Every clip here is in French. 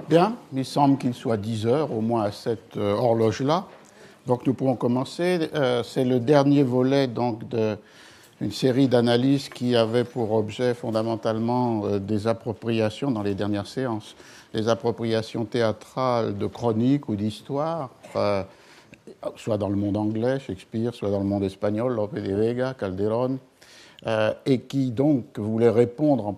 Bien, il semble qu'il soit 10 heures, au moins à cette horloge-là. Donc nous pourrons commencer. C'est le dernier volet donc, d'une série d'analyses qui avait pour objet fondamentalement des appropriations dans les dernières séances. Des appropriations théâtrales de chroniques ou d'histoire, soit dans le monde anglais, Shakespeare, soit dans le monde espagnol, Lope de Vega, Calderón, et qui donc voulaient répondre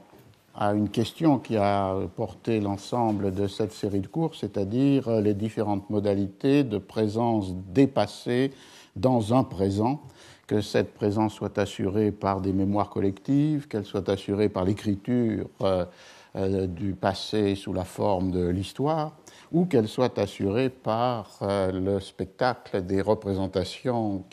à une question qui a porté l'ensemble de cette série de cours, c'est-à-dire les différentes modalités de présence dépassée dans un présent, que cette présence soit assurée par des mémoires collectives, qu'elle soit assurée par l'écriture du passé sous la forme de l'histoire, ou qu'elle soit assurée par le spectacle des représentations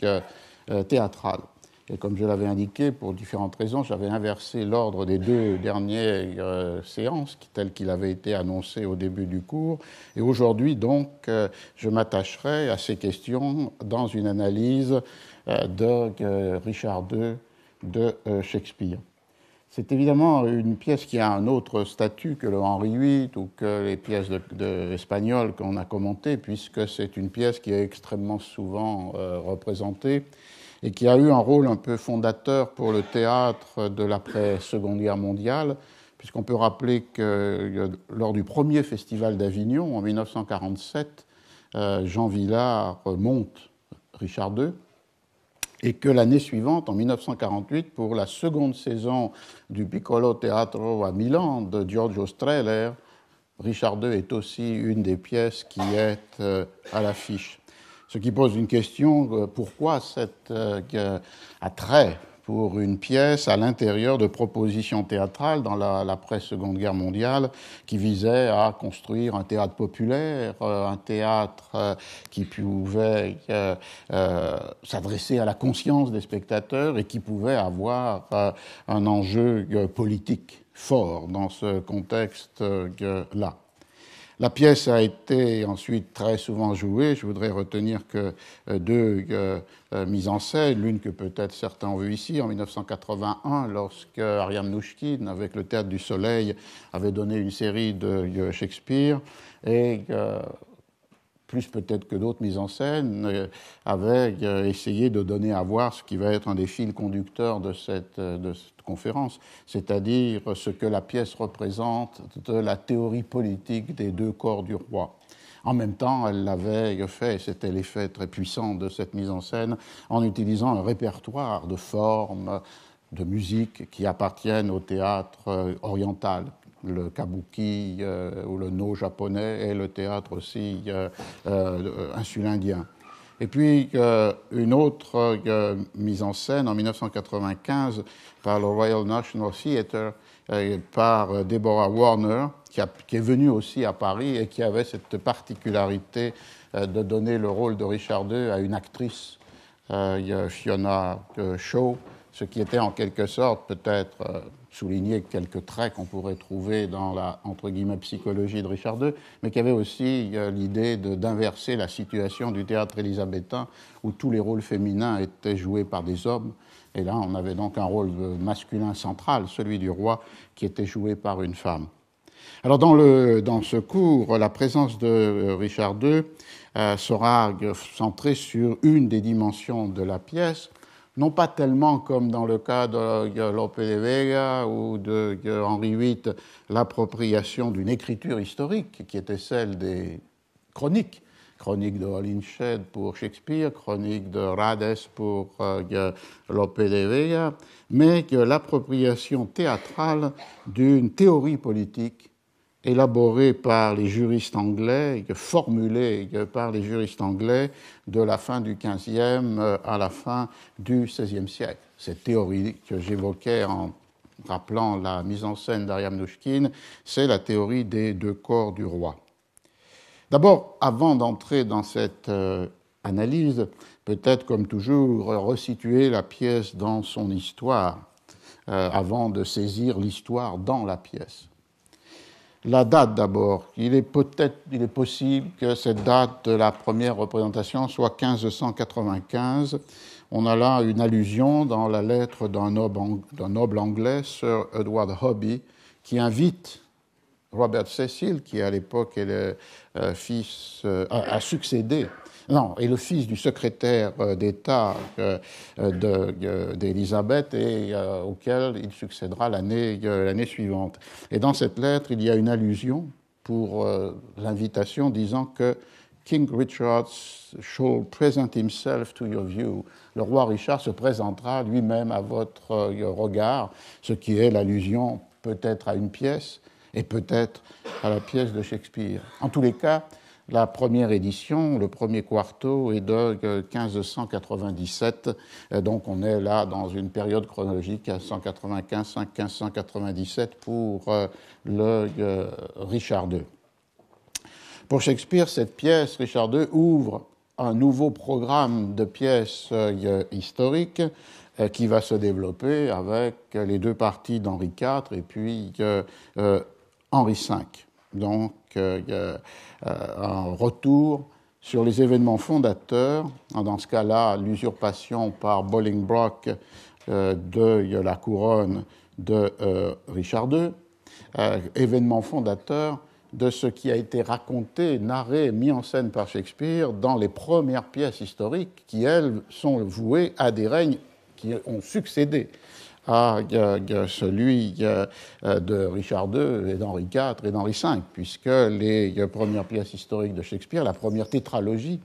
théâtrales. Et comme je l'avais indiqué, pour différentes raisons, j'avais inversé l'ordre des deux dernières séances, tel qu'il avait été annoncé au début du cours. Et aujourd'hui, donc, je m'attacherai à ces questions dans une analyse de Richard II de Shakespeare. C'est évidemment une pièce qui a un autre statut que le Henri VIII ou que les pièces espagnoles qu'on a commentées, puisque c'est une pièce qui est extrêmement souvent représentée et qui a eu un rôle un peu fondateur pour le théâtre de l'après-Seconde Guerre mondiale, puisqu'on peut rappeler que lors du premier festival d'Avignon, en 1947, Jean Vilar monte Richard II, et que l'année suivante, en 1948, pour la seconde saison du Piccolo Teatro à Milan de Giorgio Strehler, Richard II est aussi une des pièces qui est à l'affiche. Ce qui pose une question, pourquoi cet attrait pour une pièce à l'intérieur de propositions théâtrales dans l'après-Seconde Guerre mondiale qui visait à construire un théâtre populaire, un théâtre qui pouvait s'adresser à la conscience des spectateurs et qui pouvait avoir un enjeu politique fort dans ce contexte-là. La pièce a été ensuite très souvent jouée. Je voudrais retenir que deux mises en scène, l'une que peut-être certains ont vue ici, en 1981, lorsque Ariam Nouchkine, avec le Théâtre du Soleil, avait donné une série de Shakespeare, et plus peut-être que d'autres mises en scène, avait essayé de donner à voir ce qui va être un des fils conducteurs de cette conférence, c'est-à-dire ce que la pièce représente de la théorie politique des deux corps du roi. En même temps, elle l'avait fait, et c'était l'effet très puissant de cette mise en scène, en utilisant un répertoire de formes, de musique qui appartiennent au théâtre oriental, le kabuki ou le no japonais et le théâtre aussi insulindien. Et puis une autre mise en scène en 1995 par le Royal National Theatre par Deborah Warner, qui est venue aussi à Paris et qui avait cette particularité de donner le rôle de Richard II à une actrice, Fiona Shaw, ce qui était en quelque sorte peut-être souligner quelques traits qu'on pourrait trouver dans la, entre guillemets, psychologie de Richard II, mais qui avait aussi l'idée d'inverser la situation du théâtre élisabétain où tous les rôles féminins étaient joués par des hommes. Et là, on avait donc un rôle masculin central, celui du roi, qui était joué par une femme. Alors dans ce cours, la présence de Richard II sera centrée sur une des dimensions de la pièce, non pas tellement comme dans le cas de Lope de Vega ou de Henri VIII, l'appropriation d'une écriture historique qui était celle des chroniques. Chronique de Holinshed pour Shakespeare, chronique de Rades pour Lope de Vega, mais que l'appropriation théâtrale d'une théorie politique élaborée par les juristes anglais, formulée par les juristes anglais de la fin du XVe à la fin du XVIe siècle. Cette théorie que j'évoquais en rappelant la mise en scène d'Ariam Nouchkine, c'est la théorie des deux corps du roi. D'abord, avant d'entrer dans cette analyse, peut-être comme toujours resituer la pièce dans son histoire, avant de saisir l'histoire dans la pièce. La date d'abord, il est possible que cette date de la première représentation soit 1595. On a là une allusion dans la lettre d'un noble anglais, Sir Edward Hobby, qui invite Robert Cecil, qui à l'époque est le fils, a succédé, non, est le fils du secrétaire d'État d'Élisabeth et auquel il succédera l'année suivante. Et dans cette lettre, il y a une allusion pour l'invitation disant que King Richard shall present himself to your view. Le roi Richard se présentera lui-même à votre regard, ce qui est l'allusion peut-être à une pièce et peut-être à la pièce de Shakespeare. En tous les cas, la première édition, le premier quarto, est de 1597, donc on est là dans une période chronologique 1595-1597 pour le Richard II. Pour Shakespeare, cette pièce, Richard II, ouvre un nouveau programme de pièces historiques qui va se développer avec les deux parties d'Henri IV et puis Henri V. Donc, un retour sur les événements fondateurs, dans ce cas-là, l'usurpation par Bolingbroke de la couronne de Richard II, événement fondateur de ce qui a été raconté, narré, mis en scène par Shakespeare dans les premières pièces historiques qui, elles, sont vouées à des règnes qui ont succédé à celui de Richard II et d'Henri IV et d'Henri V, puisque les premières pièces historiques de Shakespeare, la première tétralogie,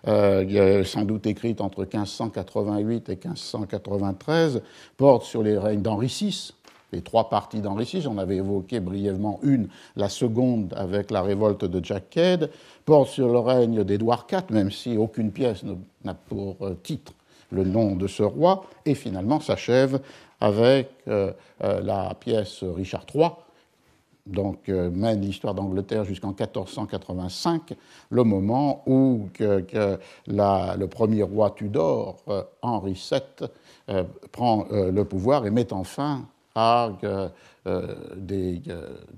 sans doute écrite entre 1588 et 1593, porte sur les règnes d'Henri VI, les trois parties d'Henri VI, j'en avais évoqué brièvement une, la seconde avec la révolte de Jack Cade, porte sur le règne d'Édouard IV, même si aucune pièce n'a pour titre le nom de ce roi, et finalement s'achève avec la pièce Richard III, donc mène l'histoire d'Angleterre jusqu'en 1485, le moment où le premier roi Tudor, Henri VII, prend le pouvoir et met en fin à des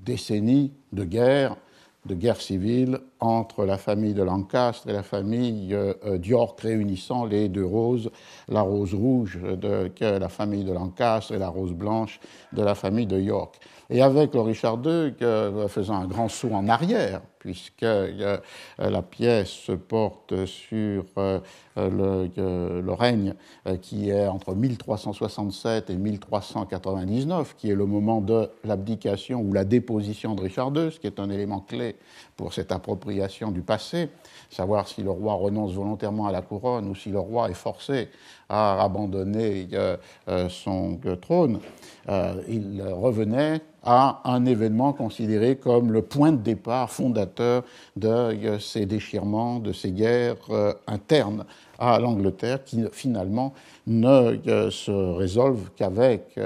décennies de guerre civile entre la famille de Lancastre et la famille d'York, réunissant les deux roses, la rose rouge de la famille de Lancastre et la rose blanche de la famille de York. Et avec le Richard II faisant un grand saut en arrière, puisque la pièce se porte sur le règne qui est entre 1367 et 1399, qui est le moment de l'abdication ou la déposition de Richard II, ce qui est un élément clé pour cette appropriation du passé, savoir si le roi renonce volontairement à la couronne ou si le roi est forcé à abandonner son trône. Il revenait à un événement considéré comme le point de départ fondateur de ces déchirements, de ces guerres internes à l'Angleterre, qui finalement ne se résolvent qu'avec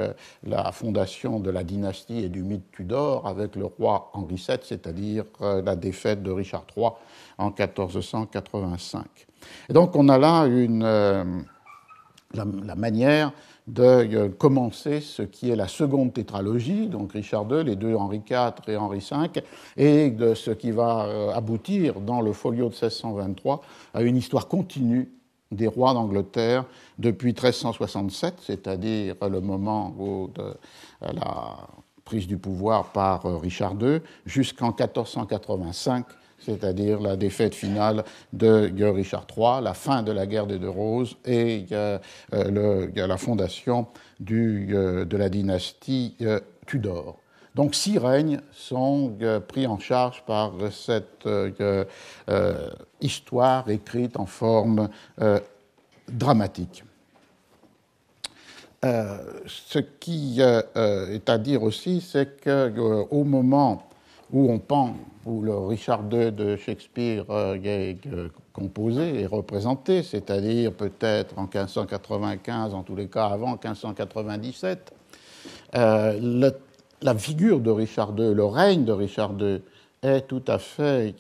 la fondation de la dynastie et du mythe Tudor, avec le roi Henri VII, c'est-à-dire la défaite de Richard III en 1485. Et donc on a là la manière de commencer ce qui est la seconde tétralogie, donc Richard II, les deux Henri IV et Henri V, et de ce qui va aboutir dans le folio de 1623 à une histoire continue des rois d'Angleterre depuis 1367, c'est-à-dire le moment de la prise du pouvoir par Richard II, jusqu'en 1485, c'est-à-dire la défaite finale de Richard III, la fin de la guerre des Deux Roses et la fondation de la dynastie Tudor. Donc 6 règnes sont pris en charge par cette histoire écrite en forme dramatique. Ce qui est à dire aussi, c'est qu'au moment où le Richard II de Shakespeare est composé et représenté, c'est-à-dire peut-être en 1595, en tous les cas avant 1597, la figure de Richard II, le règne de Richard II est tout à fait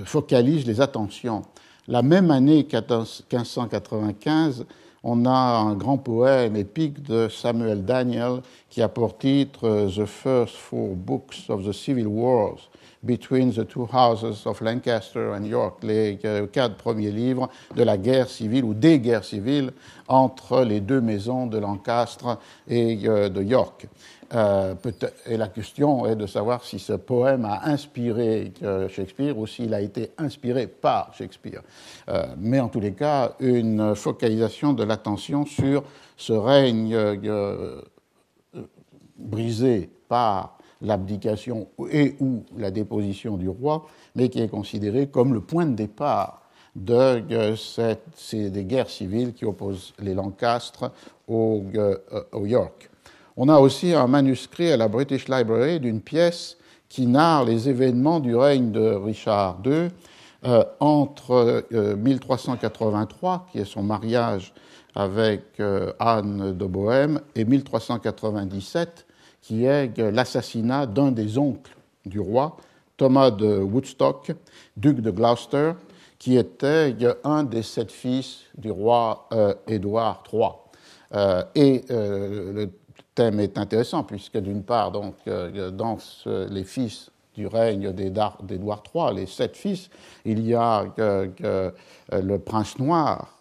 focalise les attentions. La même année 1595, on a un grand poème épique de Samuel Daniel qui a pour titre The First Four Books of the Civil Wars, Between the Two Houses of Lancaster and York, les 4 premiers livres de la guerre civile ou des guerres civiles entre les deux maisons de Lancastre et de York. Et la question est de savoir si ce poème a inspiré Shakespeare ou s'il a été inspiré par Shakespeare. Mais en tous les cas, une focalisation de l'attention sur ce règne brisé par l'abdication et ou la déposition du roi, mais qui est considéré comme le point de départ des guerres civiles qui opposent les Lancastre au York. On a aussi un manuscrit à la British Library d'une pièce qui narre les événements du règne de Richard II entre 1383, qui est son mariage avec Anne de Bohême, et 1397, qui est l'assassinat d'un des oncles du roi, Thomas de Woodstock, duc de Gloucester, qui était un des 7 fils du roi Édouard III. Le thème est intéressant, puisque d'une part, donc, dans les fils du règne d'Édouard III, les 7 fils, il y a le prince noir,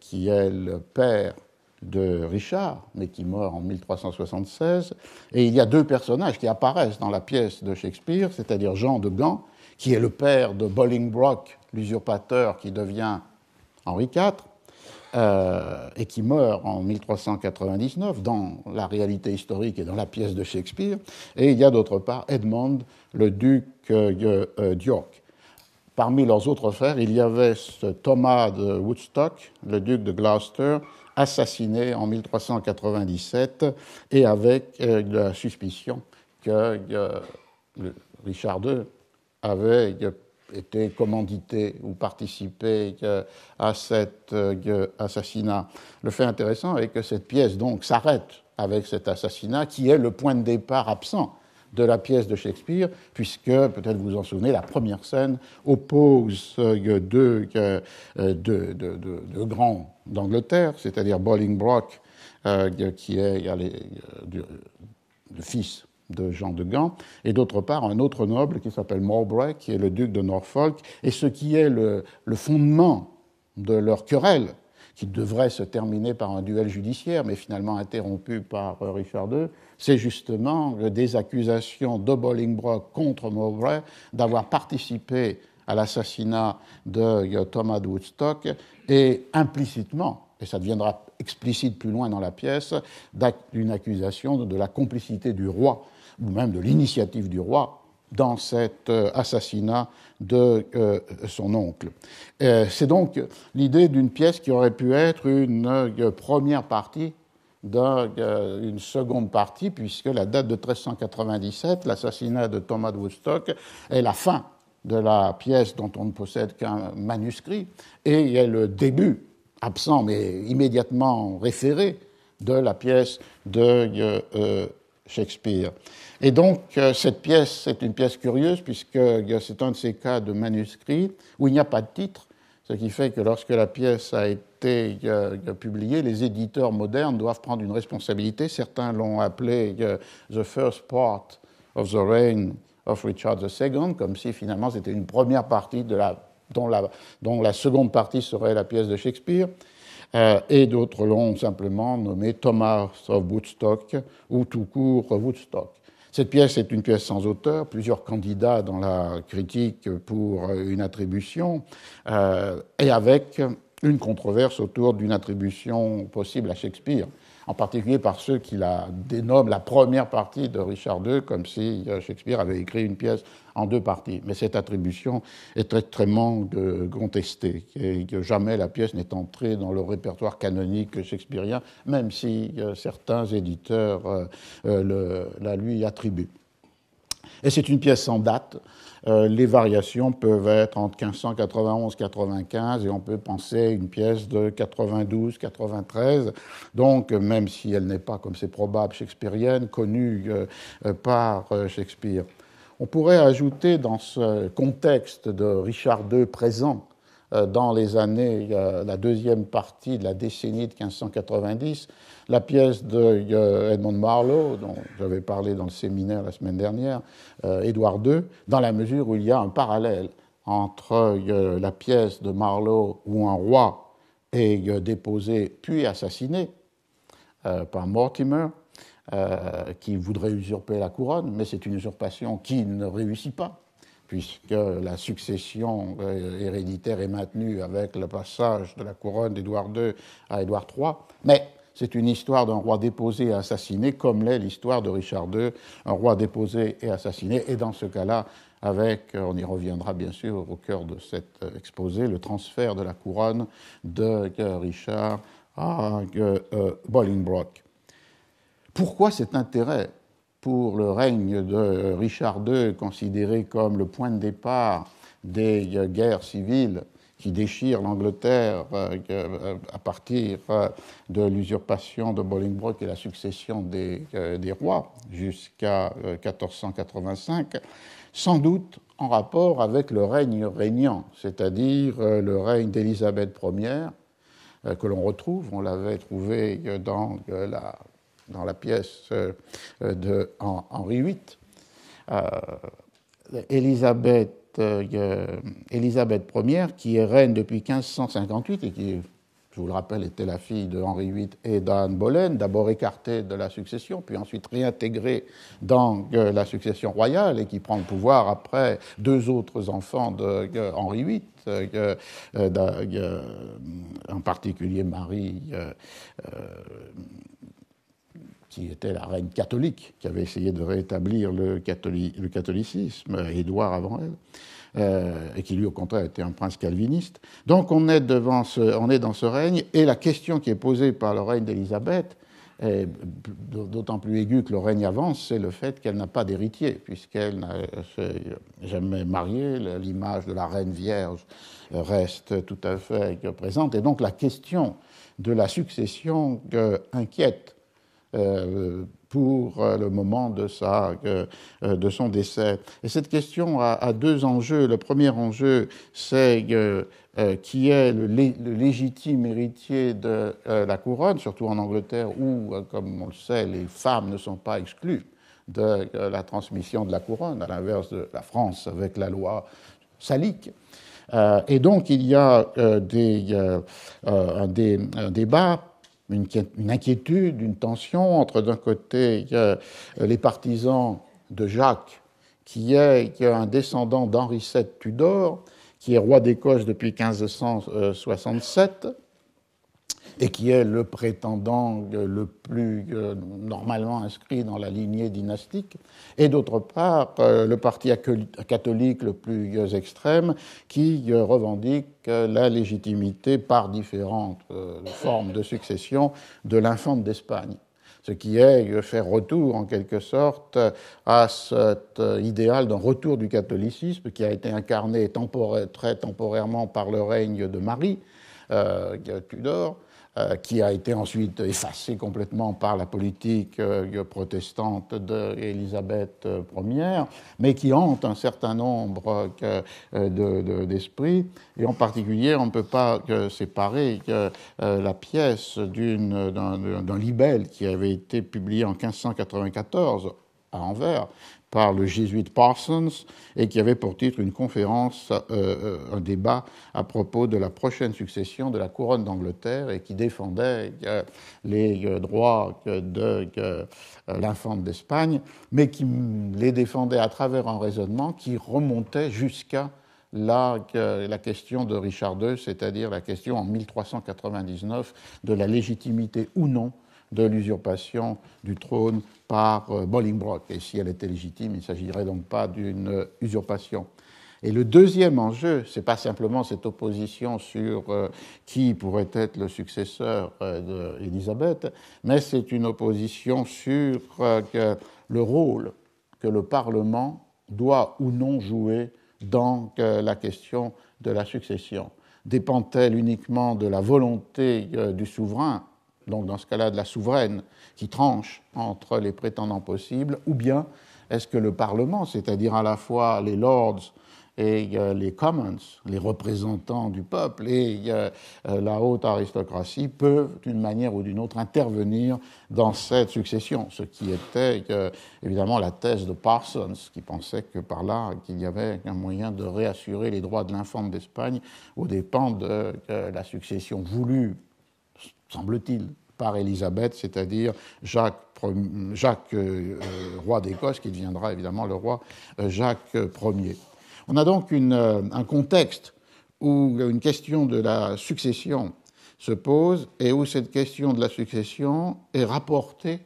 qui est le père de Richard, mais qui meurt en 1376, et il y a 2 personnages qui apparaissent dans la pièce de Shakespeare, c'est-à-dire Jean de Gand, qui est le père de Bolingbroke, l'usurpateur qui devient Henri IV, et qui meurt en 1399 dans la réalité historique et dans la pièce de Shakespeare, et il y a d'autre part Edmond, le duc d'York. Parmi leurs autres frères, il y avait ce Thomas de Woodstock, le duc de Gloucester, assassiné en 1397, et avec la suspicion que Richard II avait été commandité ou participé à cet assassinat. Le fait intéressant est que cette pièce donc s'arrête avec cet assassinat qui est le point de départ absent de la pièce de Shakespeare, puisque, peut-être vous vous en souvenez, la première scène oppose deux grands d'Angleterre, c'est-à-dire Bolingbroke, qui est le fils de Jean de Gand, et d'autre part un autre noble qui s'appelle Mowbray, qui est le duc de Norfolk, et ce qui est le fondement de leur querelle, qui devrait se terminer par un duel judiciaire, mais finalement interrompu par Richard II, c'est justement des accusations de Bolingbroke contre Mowbray d'avoir participé à l'assassinat de Thomas de Woodstock et implicitement, et ça deviendra explicite plus loin dans la pièce, d'une accusation de la complicité du roi, ou même de l'initiative du roi, dans cet assassinat de son oncle. C'est donc l'idée d'une pièce qui aurait pu être une première partie d'une seconde partie, puisque la date de 1397, l'assassinat de Thomas de Woodstock, est la fin de la pièce dont on ne possède qu'un manuscrit, et est le début, absent mais immédiatement référé, de la pièce de Shakespeare. Et donc, cette pièce, c'est une pièce curieuse, puisque c'est un de ces cas de manuscrit où il n'y a pas de titre, ce qui fait que lorsque la pièce a été publiée, les éditeurs modernes doivent prendre une responsabilité. Certains l'ont appelé The First Part of the Reign of Richard II, comme si finalement c'était une première partie dont la seconde partie serait la pièce de Shakespeare. Et d'autres l'ont simplement nommé Thomas of Woodstock ou tout court Woodstock. Cette pièce est une pièce sans auteur, plusieurs candidats dans la critique pour une attribution, et avec une controverse autour d'une attribution possible à Shakespeare, en particulier par ceux qui la dénomment la première partie de Richard II, comme si Shakespeare avait écrit une pièce en 2 parties. Mais cette attribution est extrêmement contestée, et que jamais la pièce n'est entrée dans le répertoire canonique shakespearien, même si certains éditeurs la lui attribuent. Et c'est une pièce sans date. Les variations peuvent être entre 1591-95 et on peut penser à une pièce de 92-93. Donc, même si elle n'est pas, comme c'est probable, shakespearienne, connue par Shakespeare. On pourrait ajouter dans ce contexte de Richard II présent dans les années, la deuxième partie de la décennie de 1590, la pièce de Edmund Marlowe, dont j'avais parlé dans le séminaire la semaine dernière, Édouard II, dans la mesure où il y a un parallèle entre la pièce de Marlowe où un roi est déposé puis assassiné par Mortimer, qui voudrait usurper la couronne, mais c'est une usurpation qui ne réussit pas, puisque la succession héréditaire est maintenue avec le passage de la couronne d'Édouard II à Édouard III. Mais c'est une histoire d'un roi déposé et assassiné, comme l'est l'histoire de Richard II, un roi déposé et assassiné. Et dans ce cas-là, avec, on y reviendra bien sûr au cœur de cet exposé, le transfert de la couronne de Richard à Bolingbroke. Pourquoi cet intérêt pour le règne de Richard II, considéré comme le point de départ des guerres civiles qui déchirent l'Angleterre à partir de l'usurpation de Bolingbroke et la succession des rois jusqu'à 1485, sans doute en rapport avec le règne régnant, c'est-à-dire le règne d'Élisabeth Ier, que l'on retrouve, on l'avait trouvé dans la pièce de Henri VIII. Élisabeth Ier, qui est reine depuis 1558 et qui, je vous le rappelle, était la fille de Henri VIII et d'Anne Boleyn, d'abord écartée de la succession, puis ensuite réintégrée dans la succession royale et qui prend le pouvoir après deux autres enfants de Henri VIII, en particulier Marie, qui était la reine catholique, qui avait essayé de rétablir le catholicisme, Édouard avant elle, et qui lui, au contraire, était un prince calviniste. Donc on est dans ce règne, et la question qui est posée par le règne d'Élisabeth est d'autant plus aiguë que le règne avance, c'est le fait qu'elle n'a pas d'héritier, puisqu'elle n'a jamais marié, l'image de la reine vierge reste tout à fait présente, et donc la question de la succession inquiète pour le moment de son décès. Et cette question a deux enjeux. Le premier enjeu, c'est qui est le légitime héritier de la couronne, surtout en Angleterre où, comme on le sait, les femmes ne sont pas exclues de la transmission de la couronne, à l'inverse de la France avec la loi salique. Et donc il y a un débat, une inquiétude, une tension entre d'un côté les partisans de Jacques, qui est un descendant d'Henri VII Tudor, qui est roi d'Écosse depuis 1567, et qui est le prétendant le plus normalement inscrit dans la lignée dynastique, et d'autre part le parti catholique le plus extrême qui revendique la légitimité par différentes formes de succession de l'infante d'Espagne. Ce qui est faire retour, en quelque sorte, à cet idéal d'un retour du catholicisme qui a été incarné très temporairement par le règne de Marie Tudor, qui a été ensuite effacé complètement par la politique protestante d'Élisabeth Ier, mais qui hante un certain nombre d'esprits. Et en particulier, on ne peut pas séparer la pièce d'un libelle qui avait été publié en 1594 à Anvers par le jésuite Parsons et qui avait pour titre une conférence, un débat à propos de la prochaine succession de la couronne d'Angleterre et qui défendait les droits de l'infante d'Espagne, mais qui les défendait à travers un raisonnement qui remontait jusqu'à la question de Richard II, c'est-à-dire la question en 1399 de la légitimité ou non de l'usurpation du trône par Bolingbroke. Et si elle était légitime, il ne s'agirait donc pas d'une usurpation. Et le deuxième enjeu, ce n'est pas simplement cette opposition sur qui pourrait être le successeur d'Élisabeth, mais c'est une opposition sur le rôle que le Parlement doit ou non jouer dans la question de la succession. Dépend-elle uniquement de la volonté du souverain, donc dans ce cas-là de la souveraine, qui tranche entre les prétendants possibles, ou bien est-ce que le Parlement, c'est-à-dire à la fois les Lords et les commons, les représentants du peuple, et la haute aristocratie peuvent, d'une manière ou d'une autre, intervenir dans cette succession, ce qui était évidemment la thèse de Parsons, qui pensait que par là, qu'il y avait un moyen de réassurer les droits de l'infante d'Espagne aux dépens de la succession voulue, semble-t-il, par Élisabeth, c'est-à-dire Jacques, roi d'Écosse, qui deviendra évidemment le roi Jacques Ier. On a donc un contexte où une question de la succession se pose et où cette question de la succession est rapportée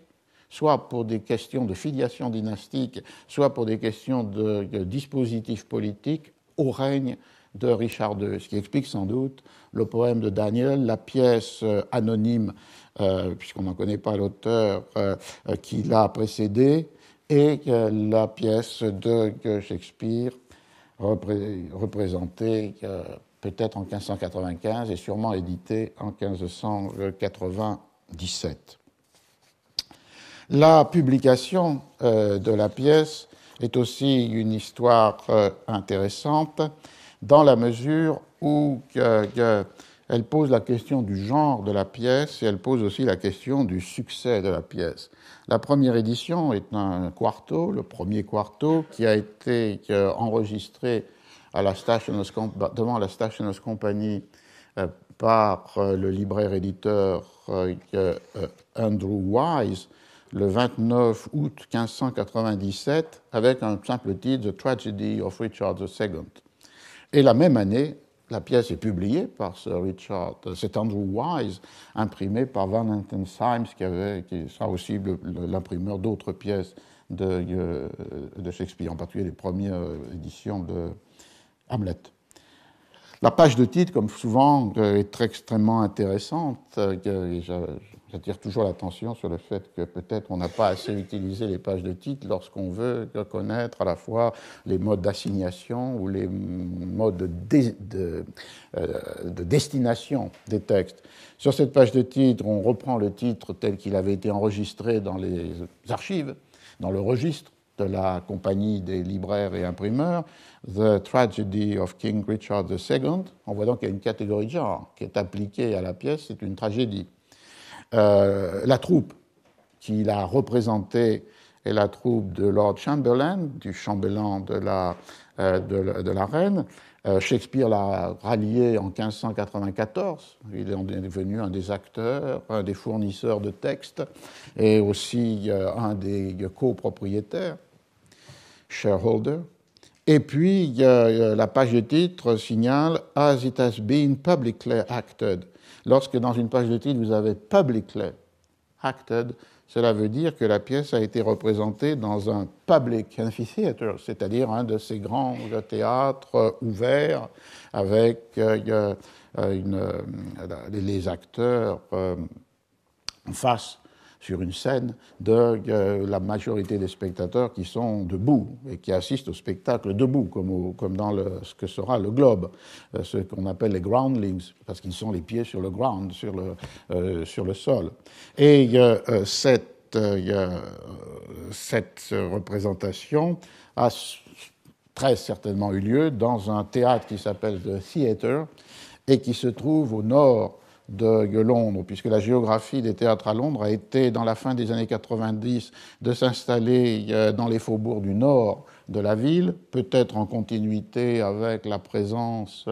soit pour des questions de filiation dynastique, soit pour des questions de dispositifs politiques au règne de Richard II, ce qui explique sans doute le poème de Daniel, la pièce anonyme, puisqu'on n'en connaît pas l'auteur, qui l'a précédé, et la pièce de Shakespeare représentée peut-être en 1595 et sûrement éditée en 1597. La publication de la pièce est aussi une histoire intéressante dans la mesure où elle pose la question du genre de la pièce et elle pose aussi la question du succès de la pièce. La première édition est un quarto, le premier quarto, qui a été enregistré à la devant la Station House Company par le libraire-éditeur Andrew Wise le 29 août 1597 avec un simple titre, The Tragedy of Richard II. Et la même année, la pièce est publiée par Sir Richard, c'est Andrew Wise, imprimé par Van Anten Symes, qui sera aussi l'imprimeur d'autres pièces de Shakespeare, en particulier les premières éditions de Hamlet. La page de titre, comme souvent, est extrêmement intéressante. J'attire toujours l'attention sur le fait que peut-être on n'a pas assez utilisé les pages de titre lorsqu'on veut connaître à la fois les modes d'assignation ou les modes de destination des textes. Sur cette page de titre, on reprend le titre tel qu'il avait été enregistré dans les archives, dans le registre de la Compagnie des libraires et imprimeurs, The Tragedy of King Richard II. On voit donc qu'il y a une catégorie de genre qui est appliquée à la pièce, c'est une tragédie. La troupe qui l'a représentée est la troupe de Lord Chamberlain, du chambellan de la reine. Shakespeare l'a rallié en 1594. Il est devenu un des acteurs, un des fournisseurs de textes et aussi un des copropriétaires, shareholder. Et puis, la page de titre signale « As it has been publicly acted ». Lorsque dans une page de titre, vous avez « publicly acted », cela veut dire que la pièce a été représentée dans un public amphitheater, c'est-à-dire un de ces grands théâtres ouverts avec les acteurs en face sur une scène de la majorité des spectateurs qui sont debout et qui assistent au spectacle debout, comme dans ce que sera le Globe, ce qu'on appelle les groundlings, parce qu'ils sont les pieds sur le ground, sur le sol. Et cette représentation a très certainement eu lieu dans un théâtre qui s'appelle The Theatre et qui se trouve au nord de Londres, puisque la géographie des théâtres à Londres a été, dans la fin des années 90, de s'installer dans les faubourgs du nord de la ville, peut-être en continuité avec la présence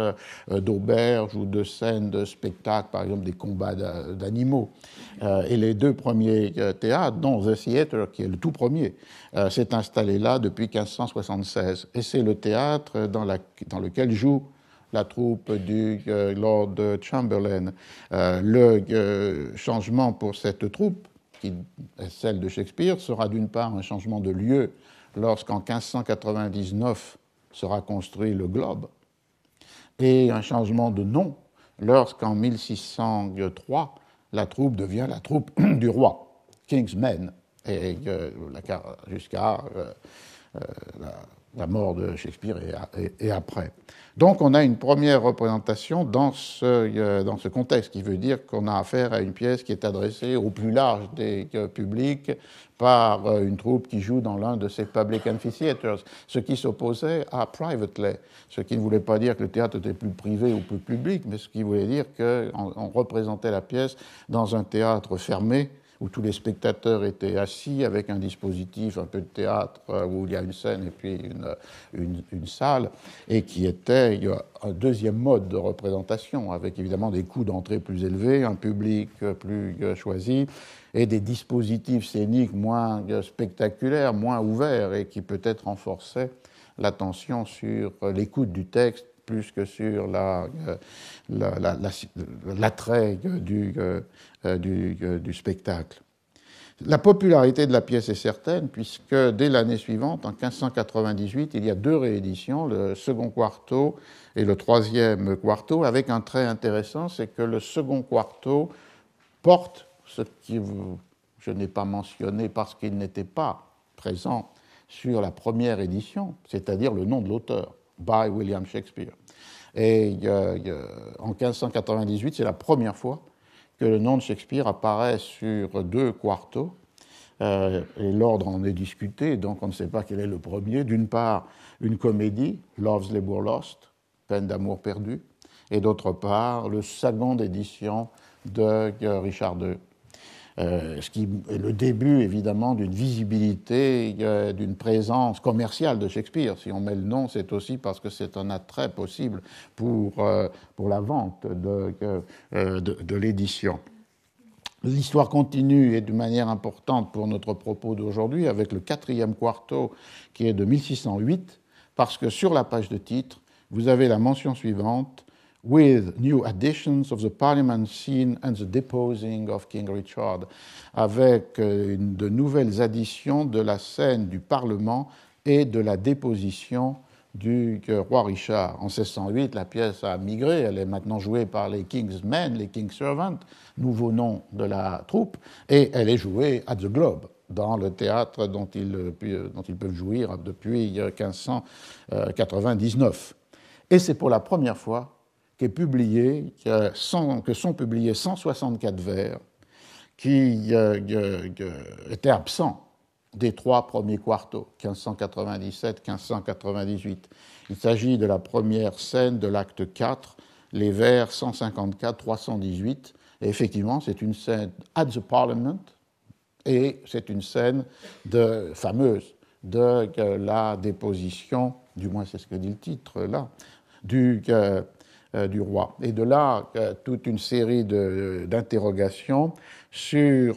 d'auberges ou de scènes de spectacles, par exemple des combats d'animaux. Et les deux premiers théâtres, dont The Theatre, qui est le tout premier, s'est installé là depuis 1576. Et c'est le théâtre dans lequel joue la troupe du Lord Chamberlain. Le changement pour cette troupe, qui est celle de Shakespeare, sera d'une part un changement de lieu lorsqu'en 1599 sera construit le Globe, et un changement de nom lorsqu'en 1603 la troupe devient la troupe du roi, King's Men, et jusqu'à la mort de Shakespeare et après. Donc on a une première représentation dans ce contexte, qui veut dire qu'on a affaire à une pièce qui est adressée au plus large des publics par une troupe qui joue dans l'un de ces public amphitheaters, ce qui s'opposait à privately, ce qui ne voulait pas dire que le théâtre était plus privé ou plus public, mais ce qui voulait dire qu'on représentait la pièce dans un théâtre fermé, où tous les spectateurs étaient assis avec un dispositif, un peu de théâtre, où il y a une scène et puis une salle, et qui était un deuxième mode de représentation, avec évidemment des coûts d'entrée plus élevés, un public plus choisi, et des dispositifs scéniques moins spectaculaires, moins ouverts, et qui peut-être renforçaient l'attention sur l'écoute du texte plus que sur l'attrait du spectacle. La popularité de la pièce est certaine, puisque dès l'année suivante, en 1598, il y a 2 rééditions, le second quarto et le troisième quarto, avec un trait intéressant, c'est que le second quarto porte ce que je n'ai pas mentionné parce qu'il n'était pas présent sur la première édition, c'est-à-dire le nom de l'auteur, by William Shakespeare. Et en 1598, c'est la première fois que le nom de Shakespeare apparaît sur 2 quartos, et l'ordre en est discuté, donc on ne sait pas quel est le premier. D'une part, une comédie, Love's Labour Lost, Peine d'amour perdue, et d'autre part, le seconde édition de Richard II. Ce qui est le début, évidemment, d'une visibilité, d'une présence commerciale de Shakespeare. Si on met le nom, c'est aussi parce que c'est un attrait possible pour la vente de l'édition. L'histoire continue et de manière importante pour notre propos d'aujourd'hui avec le 4e quarto qui est de 1608, parce que sur la page de titre, vous avez la mention suivante: with new additions of the Parliament scene and the deposing of King Richard, avec de nouvelles additions de la scène du Parlement et de la déposition du roi Richard. En 1608, la pièce a migré, elle est maintenant jouée par les King's Men, les King's Servants, nouveau nom de la troupe, et elle est jouée à The Globe, dans le théâtre dont ils peuvent jouir depuis 1599. Et c'est pour la première fois que sont publiés 164 vers qui étaient absents des 3 premiers quartos, 1597-1598. Il s'agit de la première scène de l'acte 4, les vers 154-318. Et effectivement, c'est une scène at the Parliament, et c'est une scène fameuse de la déposition, du moins c'est ce que dit le titre là, du roi. Et de là, toute une série d'interrogations sur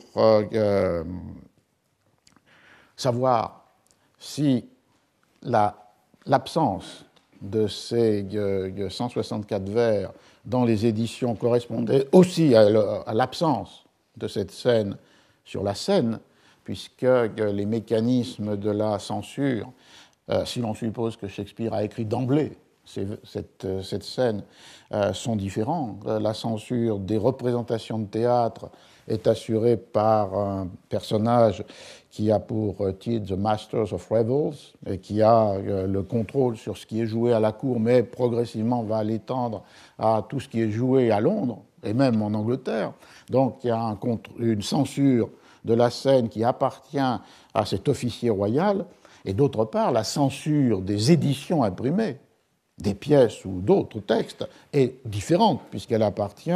savoir si l'absence de ces 164 vers dans les éditions correspondait aussi à l'absence de cette scène sur la scène, puisque les mécanismes de la censure, si l'on suppose que Shakespeare a écrit d'emblée cette scène, sont différents. La censure des représentations de théâtre est assurée par un personnage qui a pour titre The Masters of Revels et qui a le contrôle sur ce qui est joué à la cour, mais progressivement va l'étendre à tout ce qui est joué à Londres et même en Angleterre. Donc il y a une censure de la scène qui appartient à cet officier royal, et d'autre part la censure des éditions imprimées des pièces ou d'autres textes est différente, puisqu'elle appartient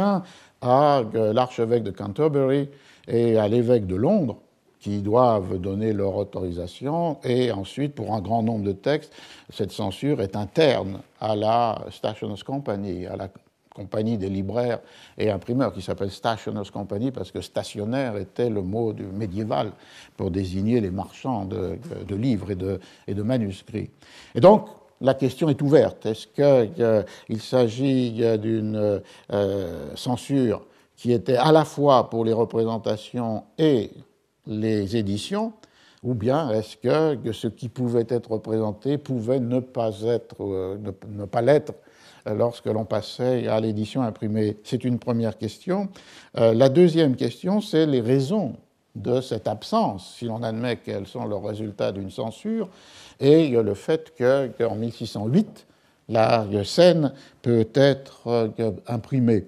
à l'archevêque de Canterbury et à l'évêque de Londres, qui doivent donner leur autorisation, et ensuite, pour un grand nombre de textes, cette censure est interne à la Stationers' Company, à la compagnie des libraires et imprimeurs, qui s'appelle Stationers' Company, parce que stationnaire était le mot médiéval pour désigner les marchands de livres et de manuscrits. Et donc, la question est ouverte. Est-ce qu'il s'agit d'une censure qui était à la fois pour les représentations et les éditions, ou bien est-ce que ce qui pouvait être représenté pouvait ne pas l'être lorsque l'on passait à l'édition imprimée? C'est une première question. La deuxième question, c'est les raisons de cette absence, si l'on admet qu'elles sont le résultat d'une censure, et le fait qu'en 1608, la scène peut être imprimée.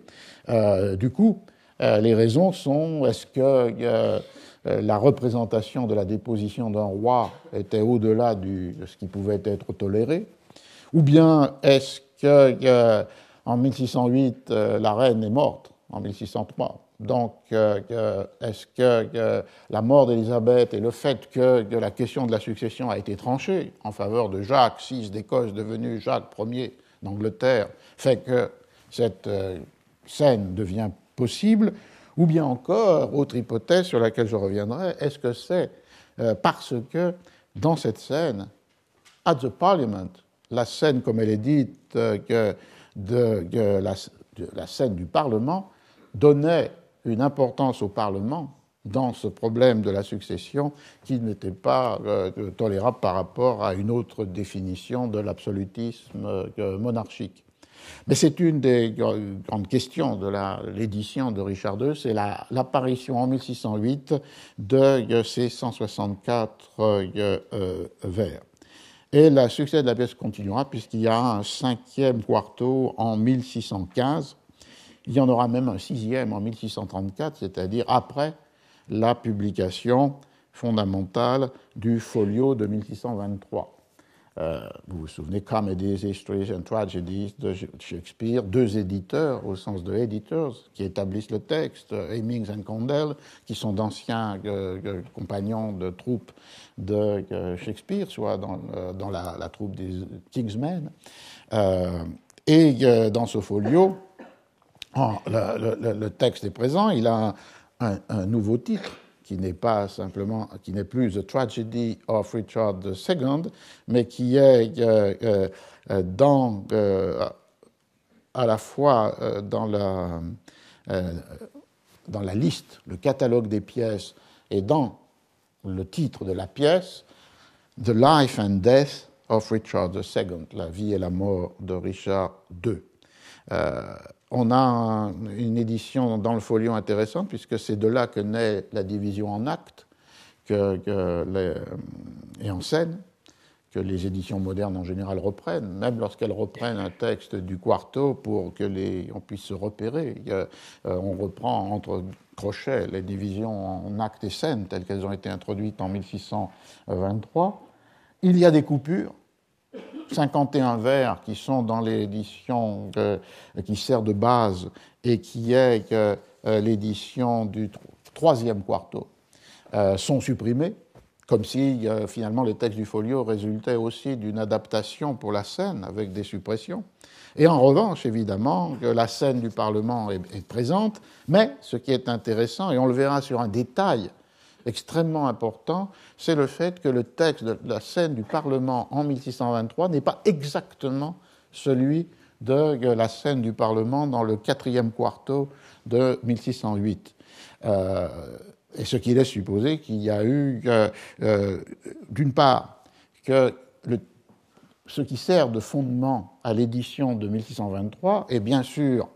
Du coup, les raisons sont, est-ce que la représentation de la déposition d'un roi était au-delà de ce qui pouvait être toléré, ou bien est-ce que en 1608, la reine est morte, en 1603. Donc, est-ce que la mort d'Élisabeth et le fait que la question de la succession a été tranchée en faveur de Jacques VI d'Écosse, devenu Jacques Ier d'Angleterre, fait que cette scène devient possible, ou bien encore, autre hypothèse sur laquelle je reviendrai, est-ce que c'est parce que dans cette scène, at the Parliament, la scène, comme elle est dite, la scène du Parlement, donnait une importance au Parlement dans ce problème de la succession qui n'était pas tolérable par rapport à une autre définition de l'absolutisme monarchique. Mais c'est une des grandes questions de l'édition de Richard II, c'est l'apparition en 1608 de ces 164 vers. Et le succès de la pièce continuera puisqu'il y a un 5e quarto en 1615. Il y en aura même un 6e en 1634, c'est-à-dire après la publication fondamentale du folio de 1623. Vous vous souvenez, Comedies, Histories and Tragedies de Shakespeare, 2 éditeurs, au sens de editors, qui établissent le texte, Hemmings and Condell, qui sont d'anciens compagnons de troupe de Shakespeare, soit dans la troupe des Kingsmen. Et dans ce folio, le texte est présent, il a un nouveau titre, qui n'est plus The Tragedy of Richard II, mais qui est à la fois dans la liste, le catalogue des pièces, et dans le titre de la pièce, The Life and Death of Richard II, la vie et la mort de Richard II. On a une édition dans le folio intéressante, puisque c'est de là que naît la division en actes et en scènes, que les éditions modernes en général reprennent, même lorsqu'elles reprennent un texte du quarto pour que on puisse se repérer. On reprend entre crochets les divisions en actes et scènes telles qu'elles ont été introduites en 1623. Il y a des coupures, 51 vers qui sont dans l'édition qui sert de base et qui est l'édition du 3e quarto, sont supprimés, comme si finalement les textes du folio résultaient aussi d'une adaptation pour la scène avec des suppressions. Et en revanche, évidemment, la scène du Parlement est présente, mais ce qui est intéressant, et on le verra sur un détail extrêmement important, c'est le fait que le texte de la scène du Parlement en 1623 n'est pas exactement celui de la scène du Parlement dans le 4e quarto de 1608. Et ce qui laisse supposer qu'il y a eu, d'une part, que ce qui sert de fondement à l'édition de 1623 est bien sûr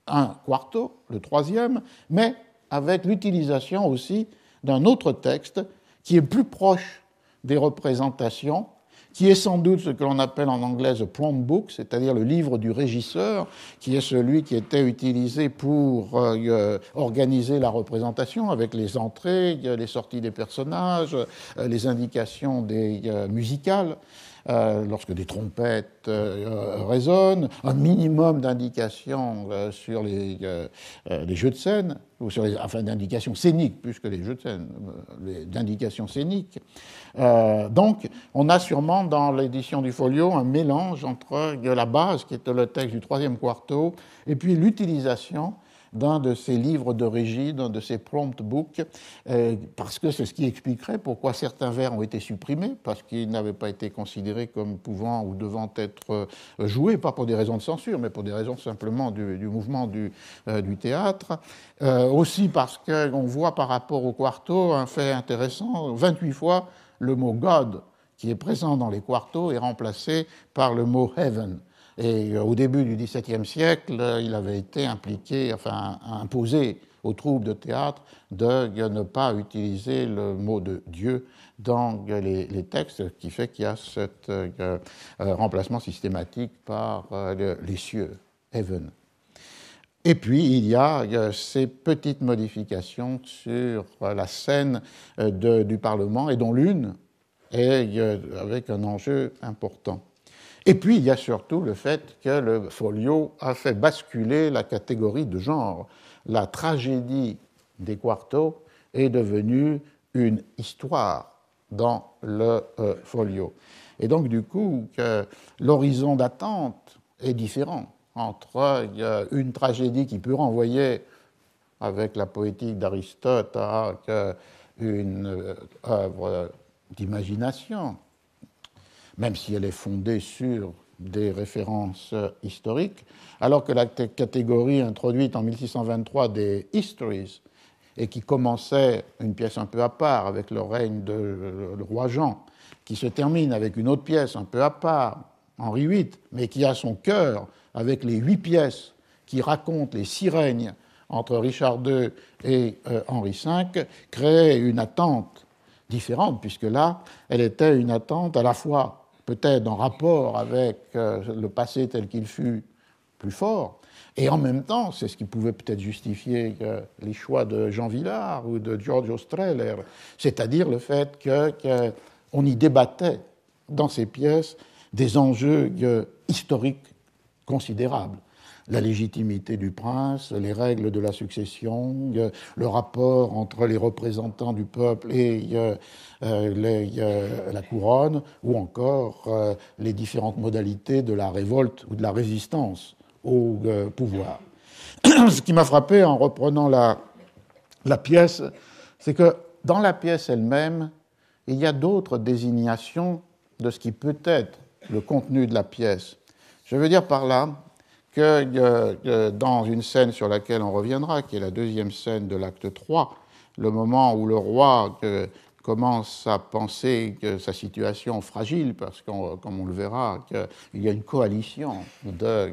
un quarto, le 3e, mais avec l'utilisation aussi d'un autre texte qui est plus proche des représentations, qui est sans doute ce que l'on appelle en anglais the prompt book, c'est-à-dire le livre du régisseur, qui est celui qui était utilisé pour organiser la représentation avec les entrées, les sorties des personnages, les indications musicales. Lorsque des trompettes résonnent, un minimum d'indications sur les jeux de scène, ou d'indications scéniques, plus que les jeux de scène, d'indications scéniques. Donc, on a sûrement dans l'édition du folio un mélange entre la base, qui est le texte du 3e quarto, et puis l'utilisation d'un de ces livres de régie, d'un de ces prompt books, parce que c'est ce qui expliquerait pourquoi certains vers ont été supprimés, parce qu'ils n'avaient pas été considérés comme pouvant ou devant être joués, pas pour des raisons de censure, mais pour des raisons simplement du mouvement du théâtre. Aussi parce qu'on voit par rapport au quarto un fait intéressant, 28 fois le mot God, qui est présent dans les quartos, est remplacé par le mot heaven. Et au début du XVIIe siècle, il avait été imposé aux troupes de théâtre de ne pas utiliser le mot de Dieu dans les textes, ce qui fait qu'il y a ce remplacement systématique par les cieux, heaven. Et puis, il y a ces petites modifications sur la scène du Parlement, et dont l'une est avec un enjeu important. Et puis, il y a surtout le fait que le folio a fait basculer la catégorie de genre. La tragédie des quartos est devenue une histoire dans le folio. Et donc, du coup, l'horizon d'attente est différent entre une tragédie qui peut renvoyer, avec la poétique d'Aristote, à une œuvre d'imagination, même si elle est fondée sur des références historiques, alors que la catégorie introduite en 1623 des histories, et qui commençait une pièce un peu à part avec le règne le roi Jean, qui se termine avec une autre pièce un peu à part, Henri VIII, mais qui a son cœur avec les 8 pièces qui racontent les 6 règnes entre Richard II et Henri V, créait une attente différente, puisque là, elle était une attente à la fois peut-être en rapport avec le passé tel qu'il fut plus fort, et en même temps, c'est ce qui pouvait peut-être justifier les choix de Jean Vilar ou de Giorgio Strehler, c'est-à-dire le fait qu'on y débattait dans ces pièces des enjeux historiques considérables. La légitimité du prince, les règles de la succession, le rapport entre les représentants du peuple et la couronne, ou encore les différentes modalités de la révolte ou de la résistance au pouvoir. Ce qui m'a frappé en reprenant la pièce, c'est que dans la pièce elle-même, il y a d'autres désignations de ce qui peut être le contenu de la pièce. Je veux dire par là que dans une scène sur laquelle on reviendra, qui est la deuxième scène de l'acte 3, le moment où le roi commence à penser que sa situation est fragile, parce que, comme on le verra, qu'il y a une coalition de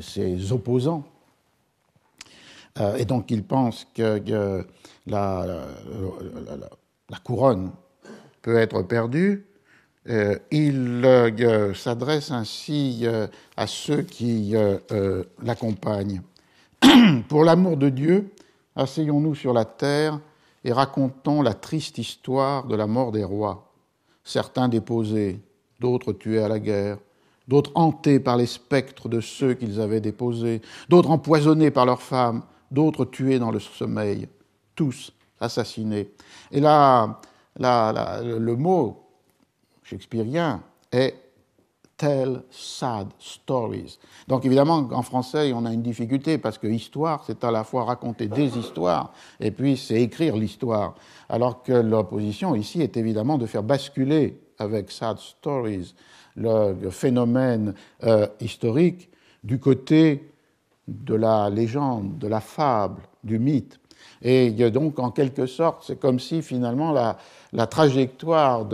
ses opposants, et donc il pense que la couronne peut être perdue. Il s'adresse ainsi à ceux qui l'accompagnent. Pour l'amour de Dieu, asseyons-nous sur la terre et racontons la triste histoire de la mort des rois. Certains déposés, d'autres tués à la guerre, d'autres hantés par les spectres de ceux qu'ils avaient déposés, d'autres empoisonnés par leurs femmes, d'autres tués dans le sommeil, tous assassinés. Et là, le mot shakespearien est « tell sad stories ». Donc évidemment, en français, on a une difficulté parce que histoire, c'est à la fois raconter des histoires et puis c'est écrire l'histoire. Alors que l'opposition ici est évidemment de faire basculer avec « sad stories » le phénomène historique du côté de la légende, de la fable, du mythe. Et donc, en quelque sorte, c'est comme si finalement la trajectoire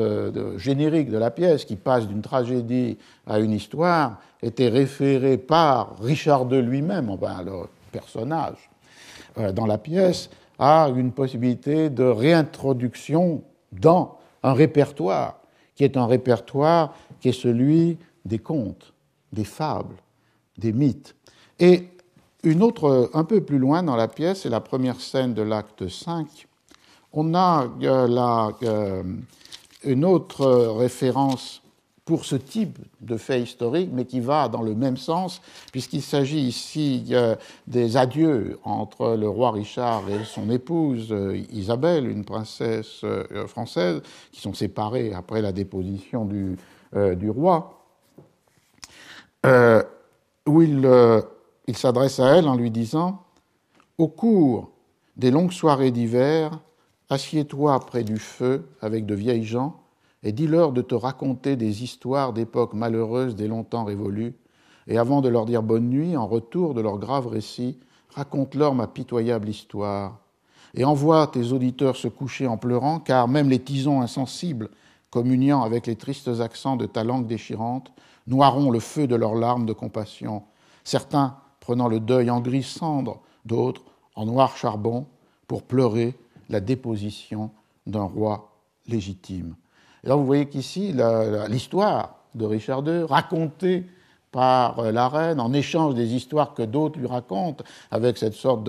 générique de la pièce, qui passe d'une tragédie à une histoire, était référée par Richard II lui-même, enfin, le personnage, dans la pièce, à une possibilité de réintroduction dans un répertoire, qui est un répertoire qui est celui des contes, des fables, des mythes. Et une autre, un peu plus loin dans la pièce, c'est la première scène de l'acte 5, on a une autre référence pour ce type de fait historique, mais qui va dans le même sens, puisqu'il s'agit ici des adieux entre le roi Richard et son épouse Isabelle, une princesse française, qui sont séparés après la déposition du roi, où il s'adresse à elle en lui disant « Au cours des longues soirées d'hiver, assieds-toi près du feu avec de vieilles gens et dis-leur de te raconter des histoires d'époques malheureuses des longtemps révolus, et avant de leur dire bonne nuit, en retour de leurs graves récits, raconte-leur ma pitoyable histoire. Et envoie tes auditeurs se coucher en pleurant, car même les tisons insensibles, communiant avec les tristes accents de ta langue déchirante, noieront le feu de leurs larmes de compassion, certains prenant le deuil en gris cendre, d'autres en noir charbon, pour pleurer la déposition d'un roi légitime. Et là, vous voyez qu'ici, l'histoire de Richard II, racontée par la reine, en échange des histoires que d'autres lui racontent, avec cette sorte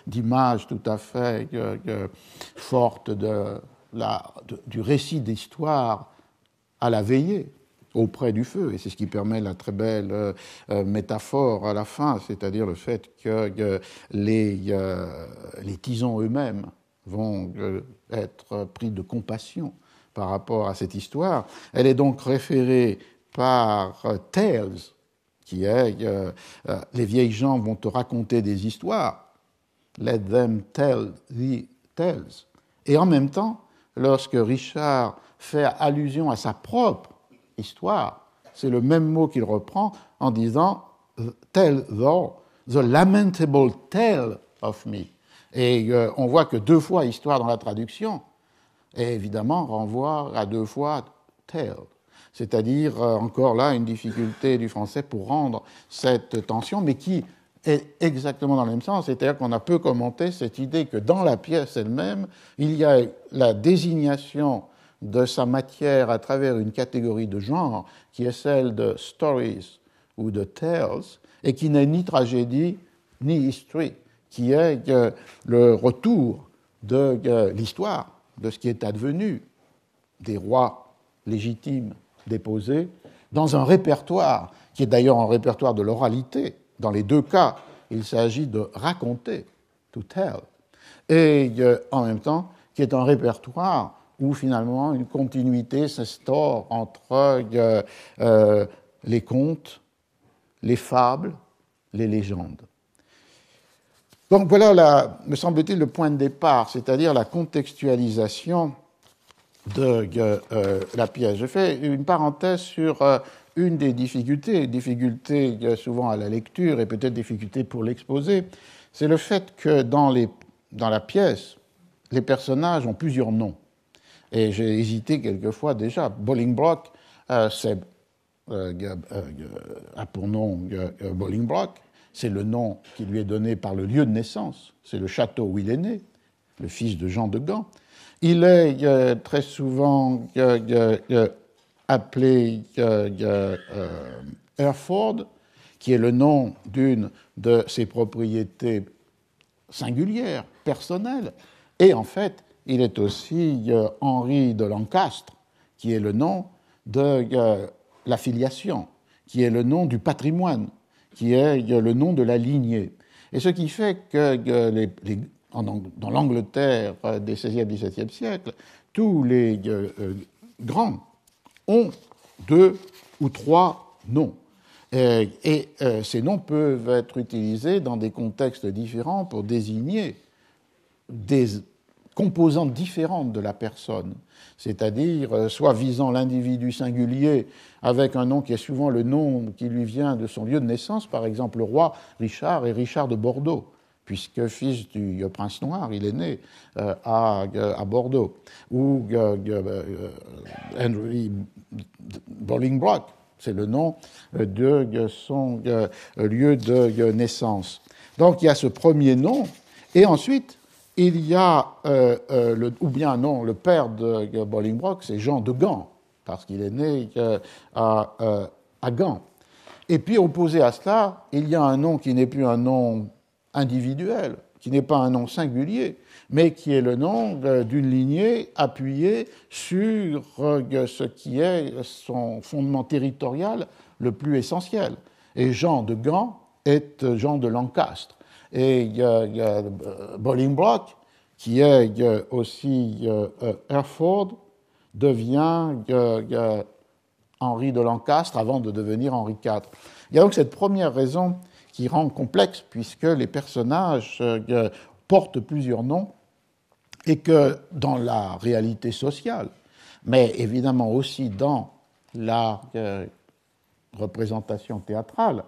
d'image tout à fait forte du récit d'histoire à la veillée, auprès du feu. Et c'est ce qui permet la très belle métaphore à la fin, c'est-à-dire le fait que les tisons eux-mêmes vont être pris de compassion par rapport à cette histoire. Elle est donc référée par Tales, qui est les vieilles gens vont te raconter des histoires, let them tell the tales. Et en même temps, lorsque Richard fait allusion à sa propre histoire, c'est le même mot qu'il reprend en disant tell thou the lamentable tale of me. Et on voit que 2 fois histoire dans la traduction, et évidemment renvoie à 2 fois tale. C'est-à-dire, encore là, une difficulté du français pour rendre cette tension, mais qui est exactement dans le même sens. C'est-à-dire qu'on a peu commenté cette idée que dans la pièce elle-même, il y a la désignation de sa matière à travers une catégorie de genre qui est celle de stories ou de tales, et qui n'est ni tragédie ni history, qui est le retour de l'histoire, de ce qui est advenu des rois légitimes déposés dans un répertoire, qui est d'ailleurs un répertoire de l'oralité. Dans les 2 cas, il s'agit de raconter, to tell, et en même temps, qui est un répertoire où finalement une continuité s'instaure entre les contes, les fables, les légendes. Donc voilà, me semble-t-il, le point de départ, c'est-à-dire la contextualisation de la pièce. Je fais une parenthèse sur une des difficultés souvent à la lecture et peut-être difficultés pour l'exposer, c'est le fait que dans la pièce, les personnages ont plusieurs noms. Et j'ai hésité quelquefois déjà. Bolingbroke a pour nom Bolingbroke, c'est le nom qui lui est donné par le lieu de naissance, c'est le château où il est né, le fils de Jean de Gand. Il est très souvent appelé Hereford, qui est le nom d'une de ses propriétés singulières, personnelles. Et en fait, il est aussi Henri de Lancastre, qui est le nom de la filiation, qui est le nom du patrimoine, qui est le nom de la lignée. Et ce qui fait que dans l'Angleterre des XVIe, XVIIe siècles, tous les grands ont 2 ou 3 noms. Et ces noms peuvent être utilisés dans des contextes différents pour désigner des composantes différentes de la personne, c'est-à-dire soit visant l'individu singulier avec un nom qui est souvent le nom qui lui vient de son lieu de naissance, par exemple le roi Richard est Richard de Bordeaux, puisque fils du prince noir, il est né à Bordeaux, ou Henry Bolingbroke, c'est le nom de son lieu de naissance. Donc il y a ce premier nom, et ensuite il y a, ou bien non, le père de Bolingbroke, c'est Jean de Gand, parce qu'il est né à Gand. Et puis opposé à cela, il y a un nom qui n'est plus un nom individuel, qui n'est pas un nom singulier, mais qui est le nom d'une lignée appuyée sur ce qui est son fondement territorial le plus essentiel. Et Jean de Gand est Jean de Lancastre. Et il y a Bolingbroke, qui est aussi Hereford, devient Henri de Lancastre avant de devenir Henri IV. Il y a donc cette première raison qui rend complexe, puisque les personnages portent plusieurs noms, et que dans la réalité sociale, mais évidemment aussi dans la représentation théâtrale,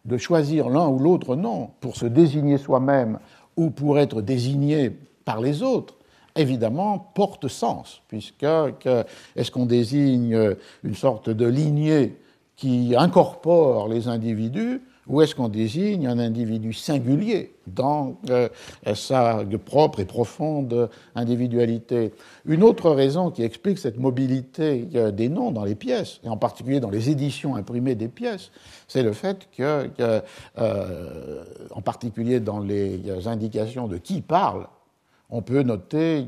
de choisir l'un ou l'autre nom pour se désigner soi-même ou pour être désigné par les autres, évidemment, porte sens, puisque est-ce qu'on désigne une sorte de lignée qui incorpore les individus, ou est-ce qu'on désigne un individu singulier dans sa propre et profonde individualité? Une autre raison qui explique cette mobilité des noms dans les pièces, et en particulier dans les éditions imprimées des pièces, c'est le fait que, en particulier dans les indications de qui parle, on peut noter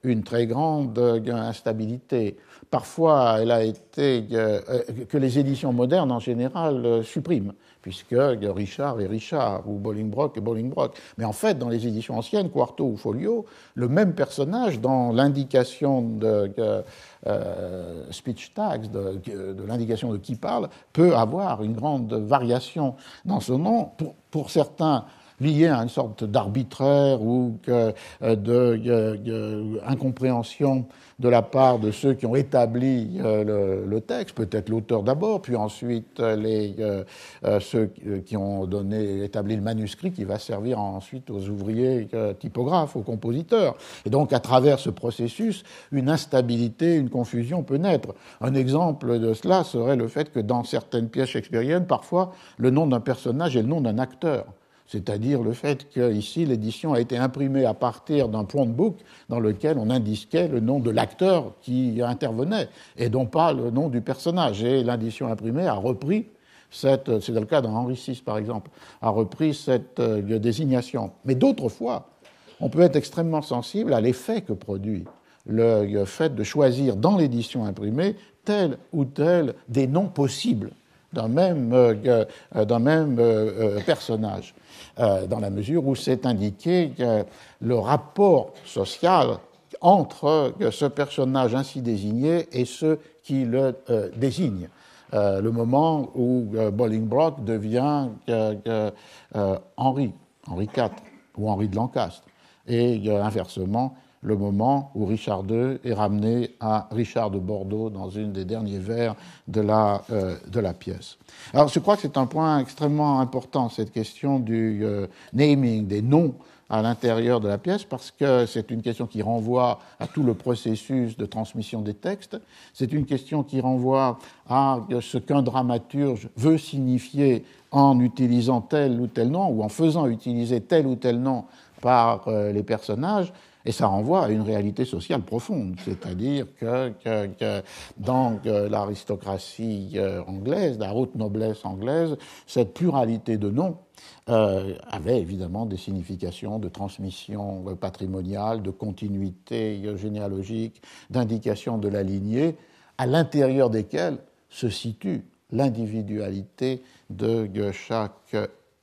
une très grande instabilité. Parfois, elle a été que les éditions modernes en général suppriment, puisque Richard est Richard, ou Bolingbroke est Bolingbroke. Mais en fait, dans les éditions anciennes, Quarto ou Folio, le même personnage, dans l'indication de speech tags, de l'indication de qui parle, peut avoir une grande variation dans son nom. Pour certains, lié à une sorte d'arbitraire ou d'incompréhension de la part de ceux qui ont établi le texte, peut-être l'auteur d'abord, puis ensuite ceux qui ont établi le manuscrit qui va servir ensuite aux ouvriers typographes, aux compositeurs. Et donc, à travers ce processus, une instabilité, une confusion peut naître. Un exemple de cela serait le fait que dans certaines pièces shakespeariennes, parfois, le nom d'un personnage est le nom d'un acteur. C'est-à-dire le fait qu'ici, l'édition a été imprimée à partir d'un prompt book dans lequel on indiquait le nom de l'acteur qui intervenait et non pas le nom du personnage. Et l'édition imprimée a repris c'est le cas dans Henri VI, par exemple, a repris cette désignation. Mais d'autres fois, on peut être extrêmement sensible à l'effet que produit le fait de choisir dans l'édition imprimée tel ou tel des noms possibles d'un même personnage, dans la mesure où c'est indiqué le rapport social entre ce personnage ainsi désigné et ceux qui le désignent. Le moment où Bolingbroke devient Henri IV ou Henri de Lancastre, et inversement, le moment où Richard II est ramené à Richard de Bordeaux dans une des derniers vers de la pièce. Alors, je crois que c'est un point extrêmement important, cette question du naming, des noms à l'intérieur de la pièce, parce que c'est une question qui renvoie à tout le processus de transmission des textes. C'est une question qui renvoie à ce qu'un dramaturge veut signifier en utilisant tel ou tel nom, ou en faisant utiliser tel ou tel nom par les personnages. Et ça renvoie à une réalité sociale profonde, c'est-à-dire que dans l'aristocratie anglaise, la haute noblesse anglaise, cette pluralité de noms avait évidemment des significations de transmission patrimoniale, de continuité généalogique, d'indication de la lignée, à l'intérieur desquelles se situe l'individualité de chaque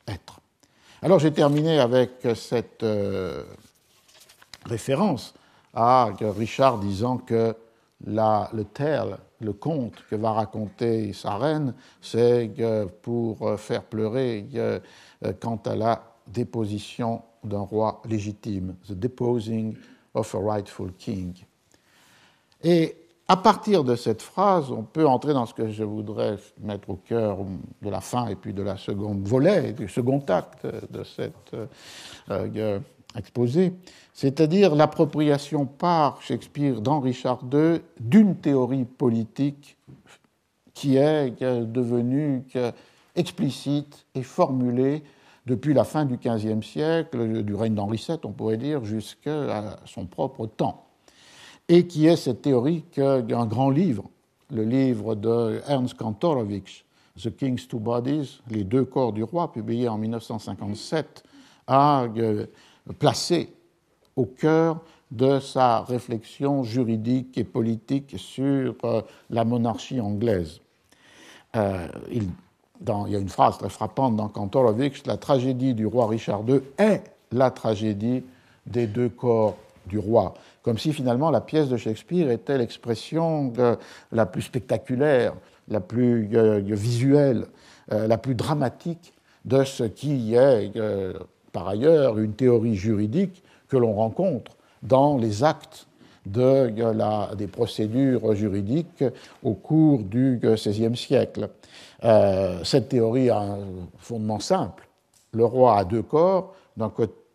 être. Alors j'ai terminé avec cette référence à Richard disant que le tale, le conte que va raconter sa reine, c'est pour faire pleurer quant à la déposition d'un roi légitime, the deposing of a rightful king. Et à partir de cette phrase, on peut entrer dans ce que je voudrais mettre au cœur de la fin et puis de la seconde volet, du second acte de cette exposé, c'est-à-dire l'appropriation par Shakespeare dans Richard II d'une théorie politique qui est devenue explicite et formulée depuis la fin du XVe siècle, du règne d'Henri VII, on pourrait dire, jusqu'à son propre temps. Et qui est cette théorie qu'un grand livre, le livre de Ernst Kantorowicz, The King's Two Bodies, les deux corps du roi, publié en 1957, a placé au cœur de sa réflexion juridique et politique sur la monarchie anglaise. Il y a une phrase très frappante dans Kantorowicz, la tragédie du roi Richard II est la tragédie des deux corps du roi, comme si finalement la pièce de Shakespeare était l'expression la plus spectaculaire, la plus visuelle, la plus dramatique de ce qui est par ailleurs une théorie juridique que l'on rencontre dans les actes des procédures juridiques au cours du XVIe siècle. Cette théorie a un fondement simple. Le roi a deux corps,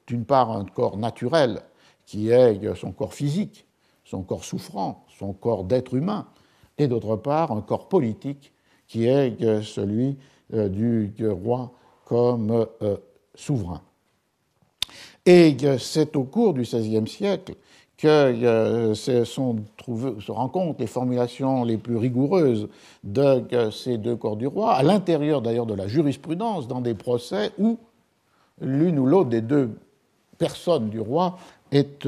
d'une part un corps naturel, qui est son corps physique, son corps souffrant, son corps d'être humain, et d'autre part un corps politique, qui est celui du roi comme souverain. Et c'est au cours du XVIe siècle que se rencontrent les formulations les plus rigoureuses de ces deux corps du roi, à l'intérieur d'ailleurs de la jurisprudence, dans des procès où l'une ou l'autre des deux personnes du roi est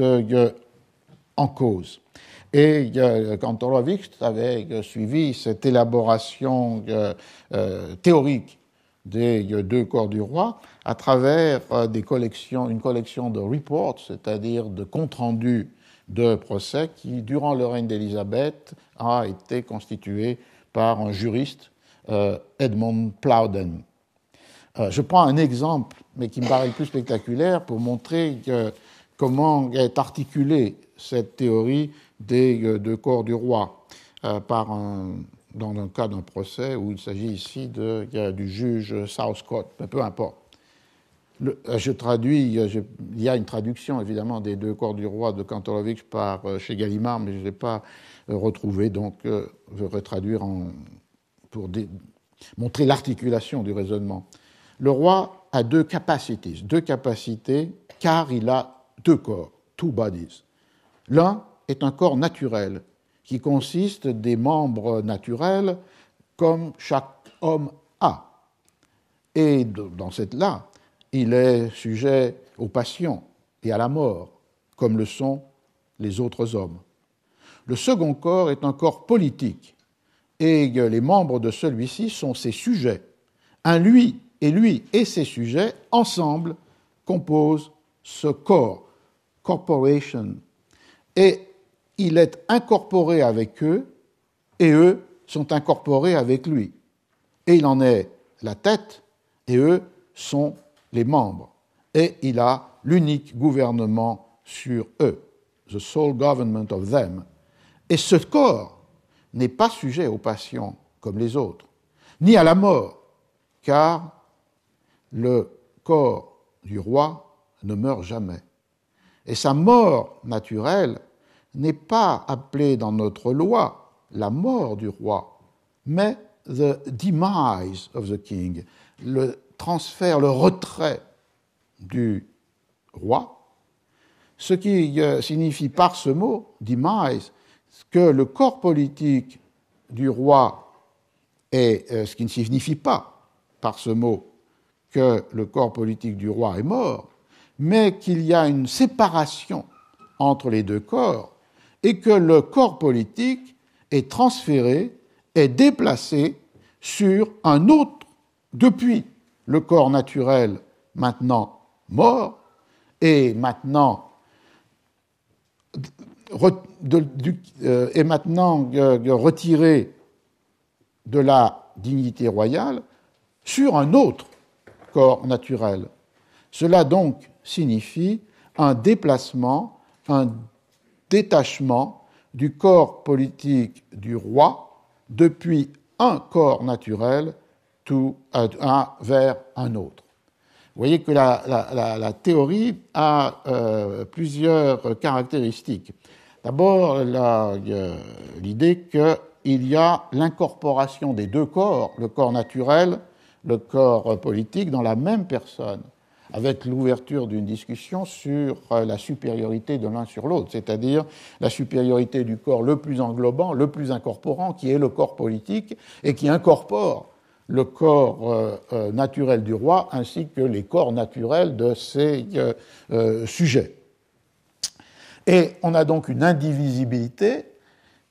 en cause. Et Kantorowicz avait suivi cette élaboration théorique des deux corps du roi à travers une collection de reports, c'est-à-dire de comptes rendus de procès qui, durant le règne d'Élisabeth, a été constitué par un juriste, Edmund Plowden. Je prends un exemple, mais qui me paraît plus spectaculaire, pour montrer comment est articulée cette théorie des deux corps du roi dans le cas d'un procès où il s'agit ici du juge Southcott, mais peu importe. Je traduis, il y a une traduction évidemment des deux corps du roi de Kantorowicz chez Gallimard, mais je ne l'ai pas retrouvé, donc je vais traduire pour montrer l'articulation du raisonnement. Le roi a deux capacités car il a deux corps, two bodies. L'un est un corps naturel qui consiste des membres naturels comme chaque homme a. Et dans cette-là, il est sujet aux passions et à la mort, comme le sont les autres hommes. Le second corps est un corps politique, et les membres de celui-ci sont ses sujets. Lui et ses sujets, ensemble, composent ce corps, corporation, et il est incorporé avec eux, et eux sont incorporés avec lui. Et il en est la tête, et eux sont les membres. Et il a l'unique gouvernement sur eux, the sole government of them. Et ce corps n'est pas sujet aux passions comme les autres, ni à la mort, car le corps du roi ne meurt jamais. Et sa mort naturelle n'est pas appelée dans notre loi la mort du roi, mais the demise of the king, le transfert, le retrait du roi, ce qui signifie par ce mot, demise, que le corps politique du roi est, ce qui ne signifie pas par ce mot que le corps politique du roi est mort, mais qu'il y a une séparation entre les deux corps et que le corps politique est transféré, est déplacé sur un autre depuis le corps naturel maintenant mort et maintenant retiré de la dignité royale sur un autre corps naturel. Cela donc signifie un déplacement, un détachement du corps politique du roi depuis un corps naturel vers un autre. Vous voyez que la théorie a plusieurs caractéristiques. D'abord, l'idée qu'il y a l'incorporation des deux corps, le corps naturel, le corps politique, dans la même personne, avec l'ouverture d'une discussion sur la supériorité de l'un sur l'autre, c'est-à-dire la supériorité du corps le plus englobant, le plus incorporant, qui est le corps politique, et qui incorpore le corps naturel du roi, ainsi que les corps naturels de ses sujets. Et on a donc une indivisibilité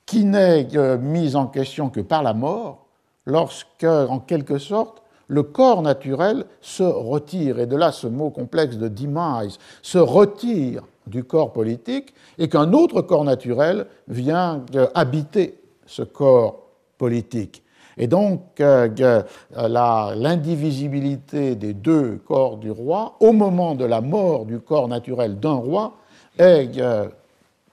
qui n'est mise en question que par la mort, lorsque, en quelque sorte, le corps naturel se retire, et de là ce mot complexe de demise, se retire du corps politique, et qu'un autre corps naturel vient habiter ce corps politique. Et donc, l'indivisibilité des deux corps du roi, au moment de la mort du corps naturel d'un roi, est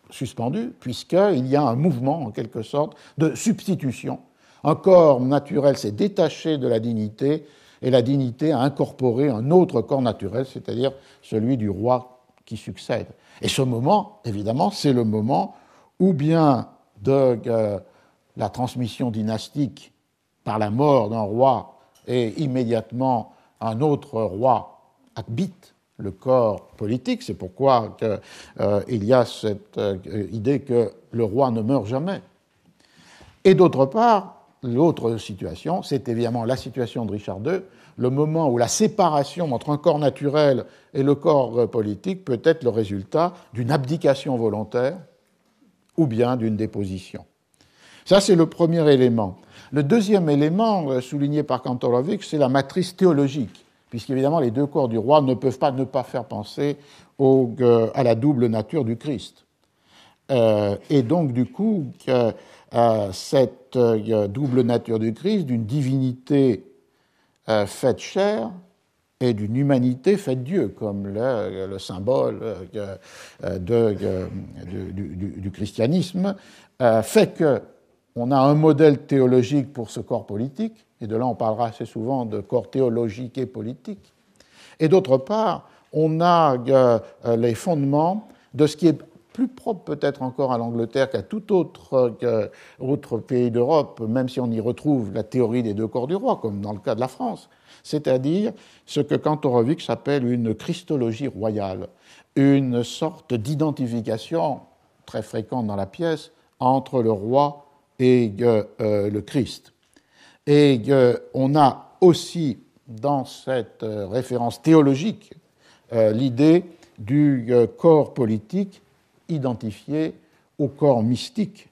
suspendue, puisqu'il y a un mouvement, en quelque sorte, de substitution. Un corps naturel s'est détaché de la dignité, et la dignité a incorporé un autre corps naturel, c'est-à-dire celui du roi qui succède. Et ce moment, évidemment, c'est le moment où bien de la transmission dynastique par la mort d'un roi et immédiatement un autre roi habite le corps politique. C'est pourquoi il y a cette idée que le roi ne meurt jamais. Et d'autre part, l'autre situation, c'est évidemment la situation de Richard II, le moment où la séparation entre un corps naturel et le corps politique peut être le résultat d'une abdication volontaire ou bien d'une déposition. Ça, c'est le premier élément. Le deuxième élément, souligné par Kantorowicz, c'est la matrice théologique, puisqu'évidemment, les deux corps du roi ne peuvent pas ne pas faire penser à la double nature du Christ. Et donc, du coup, cette double nature du Christ, d'une divinité faite chair et d'une humanité faite Dieu, comme le symbole du christianisme, fait qu'on a un modèle théologique pour ce corps politique, et de là on parlera assez souvent de corps théologique et politique, et d'autre part, on a les fondements de ce qui est plus propre peut-être encore à l'Angleterre qu'à tout autre pays d'Europe, même si on y retrouve la théorie des deux corps du roi, comme dans le cas de la France, c'est-à-dire ce que Kantorowicz appelle une christologie royale, une sorte d'identification très fréquente dans la pièce entre le roi et le Christ. Et on a aussi dans cette référence théologique l'idée du corps politique identifié au corps mystique,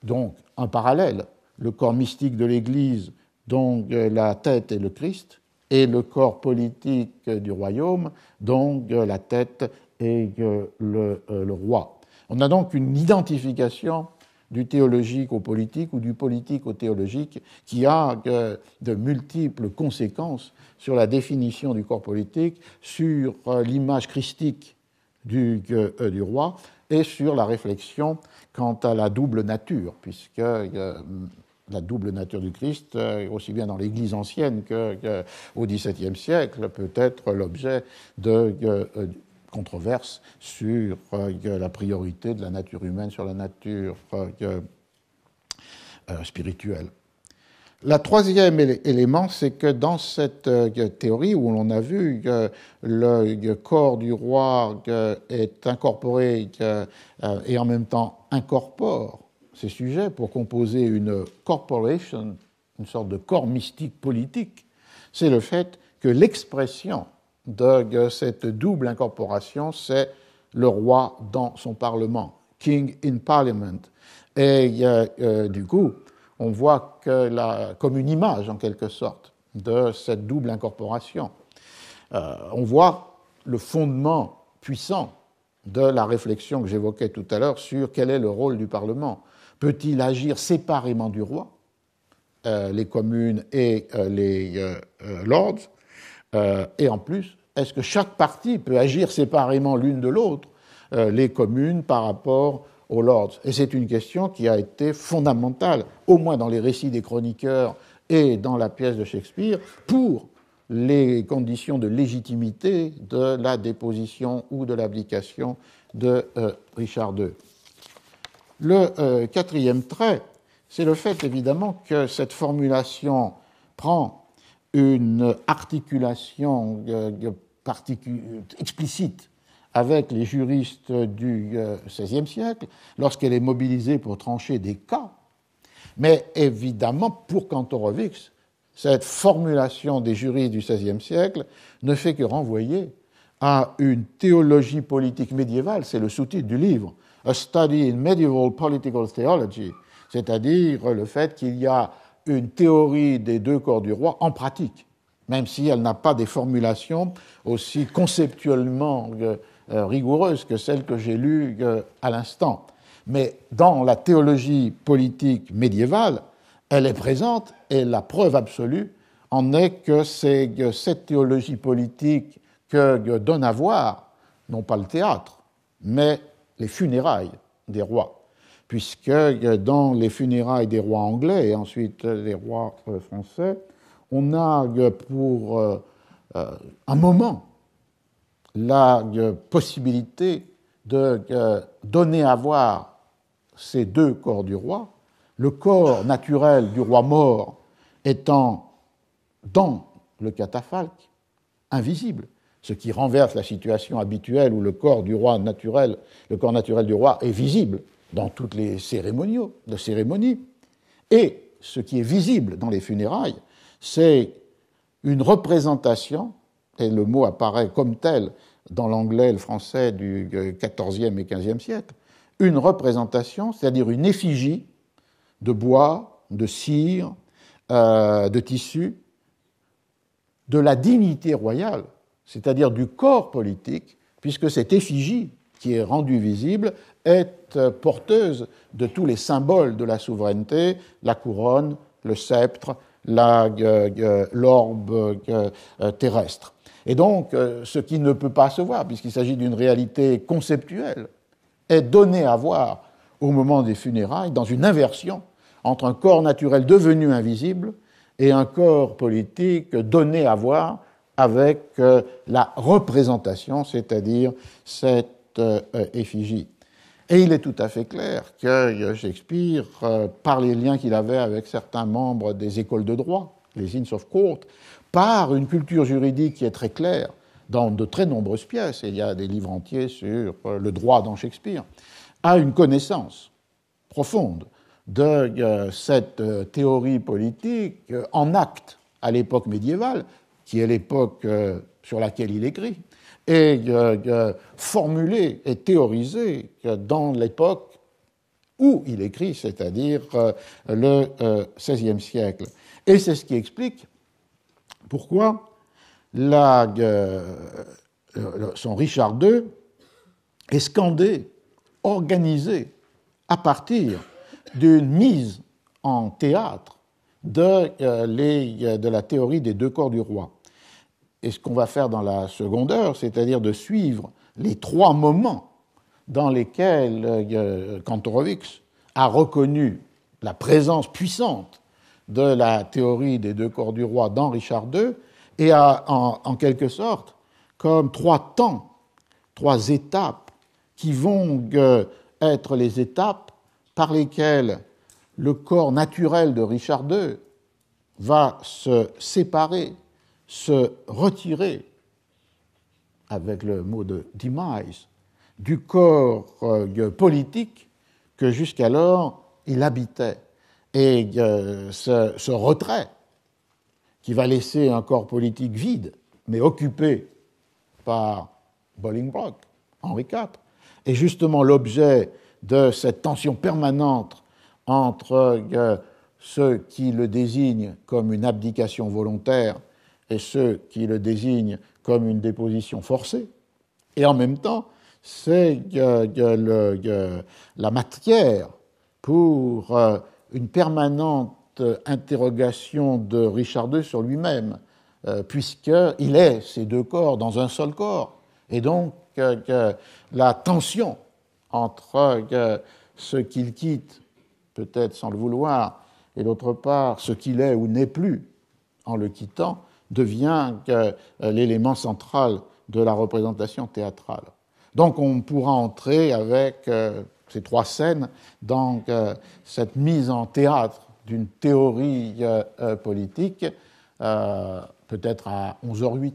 donc un parallèle, le corps mystique de l'Église, dont la tête est le Christ, et le corps politique du royaume, dont la tête est le roi. On a donc une identification du théologique au politique ou du politique au théologique qui a de multiples conséquences sur la définition du corps politique, sur l'image christique du roi, et sur la réflexion quant à la double nature, puisque la double nature du Christ, aussi bien dans l'Église ancienne qu'au XVIIe siècle, peut être l'objet de controverses sur la priorité de la nature humaine sur la nature spirituelle. Le troisième élément, c'est que dans cette théorie où l'on a vu que le corps du roi est incorporé et en même temps incorpore ces sujets pour composer une corporation, une sorte de corps mystique politique, c'est le fait que l'expression de cette double incorporation, c'est le roi dans son parlement, King in Parliament. Et du coup, on voit comme une image, en quelque sorte, de cette double incorporation. On voit le fondement puissant de la réflexion que j'évoquais tout à l'heure sur quel est le rôle du Parlement. Peut-il agir séparément du roi, les communes et les lords, et en plus, est-ce que chaque partie peut agir séparément l'une de l'autre, les communes par rapport aux lords? Et c'est une question qui a été fondamentale, au moins dans les récits des chroniqueurs et dans la pièce de Shakespeare, pour les conditions de légitimité de la déposition ou de l'abdication de Richard II. Le quatrième trait, c'est le fait évidemment que cette formulation prend une articulation explicite avec les juristes du XVIe siècle, lorsqu'elle est mobilisée pour trancher des cas. Mais évidemment, pour Kantorowicz, cette formulation des juristes du XVIe siècle ne fait que renvoyer à une théologie politique médiévale, c'est le sous-titre du livre, A Study in Medieval Political Theology, c'est-à-dire le fait qu'il y a une théorie des deux corps du roi en pratique, même si elle n'a pas des formulations aussi conceptuellement rigoureuses que celles que j'ai lues à l'instant. Mais dans la théologie politique médiévale, elle est présente et la preuve absolue en est que c'est cette théologie politique que donne à voir, non pas le théâtre, mais les funérailles des rois, puisque dans les funérailles des rois anglais et ensuite des rois français, on a pour un moment la possibilité de donner à voir ces deux corps du roi, le corps naturel du roi mort étant dans le catafalque invisible, ce qui renverse la situation habituelle où le corps naturel du roi est visible dans toutes les cérémonies. Et ce qui est visible dans les funérailles, c'est une représentation, et le mot apparaît comme tel dans l'anglais et le français du XIVe et XVe siècle, une représentation, c'est-à-dire une effigie de bois, de cire, de tissu, de la dignité royale, c'est-à-dire du corps politique, puisque cette effigie qui est rendue visible est porteuse de tous les symboles de la souveraineté, la couronne, le sceptre, l'orbe terrestre. Et donc, ce qui ne peut pas se voir, puisqu'il s'agit d'une réalité conceptuelle, est donné à voir au moment des funérailles dans une inversion entre un corps naturel devenu invisible et un corps politique donné à voir avec la représentation, c'est-à-dire cette effigie. Et il est tout à fait clair que Shakespeare, par les liens qu'il avait avec certains membres des écoles de droit, les Inns of Court, par une culture juridique qui est très claire dans de très nombreuses pièces, et il y a des livres entiers sur le droit dans Shakespeare, a une connaissance profonde de cette théorie politique en acte à l'époque médiévale, qui est l'époque sur laquelle il écrit, et formulée et théorisée dans l'époque où il écrit, c'est-à-dire le XVIe siècle. Et c'est ce qui explique pourquoi son Richard II est scandé, organisé à partir d'une mise en théâtre de la théorie des deux corps du roi. Et ce qu'on va faire dans la seconde heure, c'est-à-dire de suivre les trois moments dans lesquels Kantorowicz a reconnu la présence puissante de la théorie des deux corps du roi dans Richard II, et a en quelque sorte comme trois temps, trois étapes qui vont être les étapes par lesquelles le corps naturel de Richard II va se séparer, se retirer, avec le mot de demise, du corps politique que jusqu'alors il habitait. Et ce retrait, qui va laisser un corps politique vide, mais occupé par Bolingbroke, Henri IV, est justement l'objet de cette tension permanente entre ceux qui le désignent comme une abdication volontaire et ceux qui le désignent comme une déposition forcée. Et en même temps, c'est la matière pour une permanente interrogation de Richard II sur lui-même, puisqu'il est ces deux corps dans un seul corps. Et donc, la tension entre ce qu'il quitte, peut-être sans le vouloir, et d'autre part, ce qu'il est ou n'est plus en le quittant, devient l'élément central de la représentation théâtrale. Donc on pourra entrer avec ces trois scènes dans cette mise en théâtre d'une théorie politique, peut-être à 11h08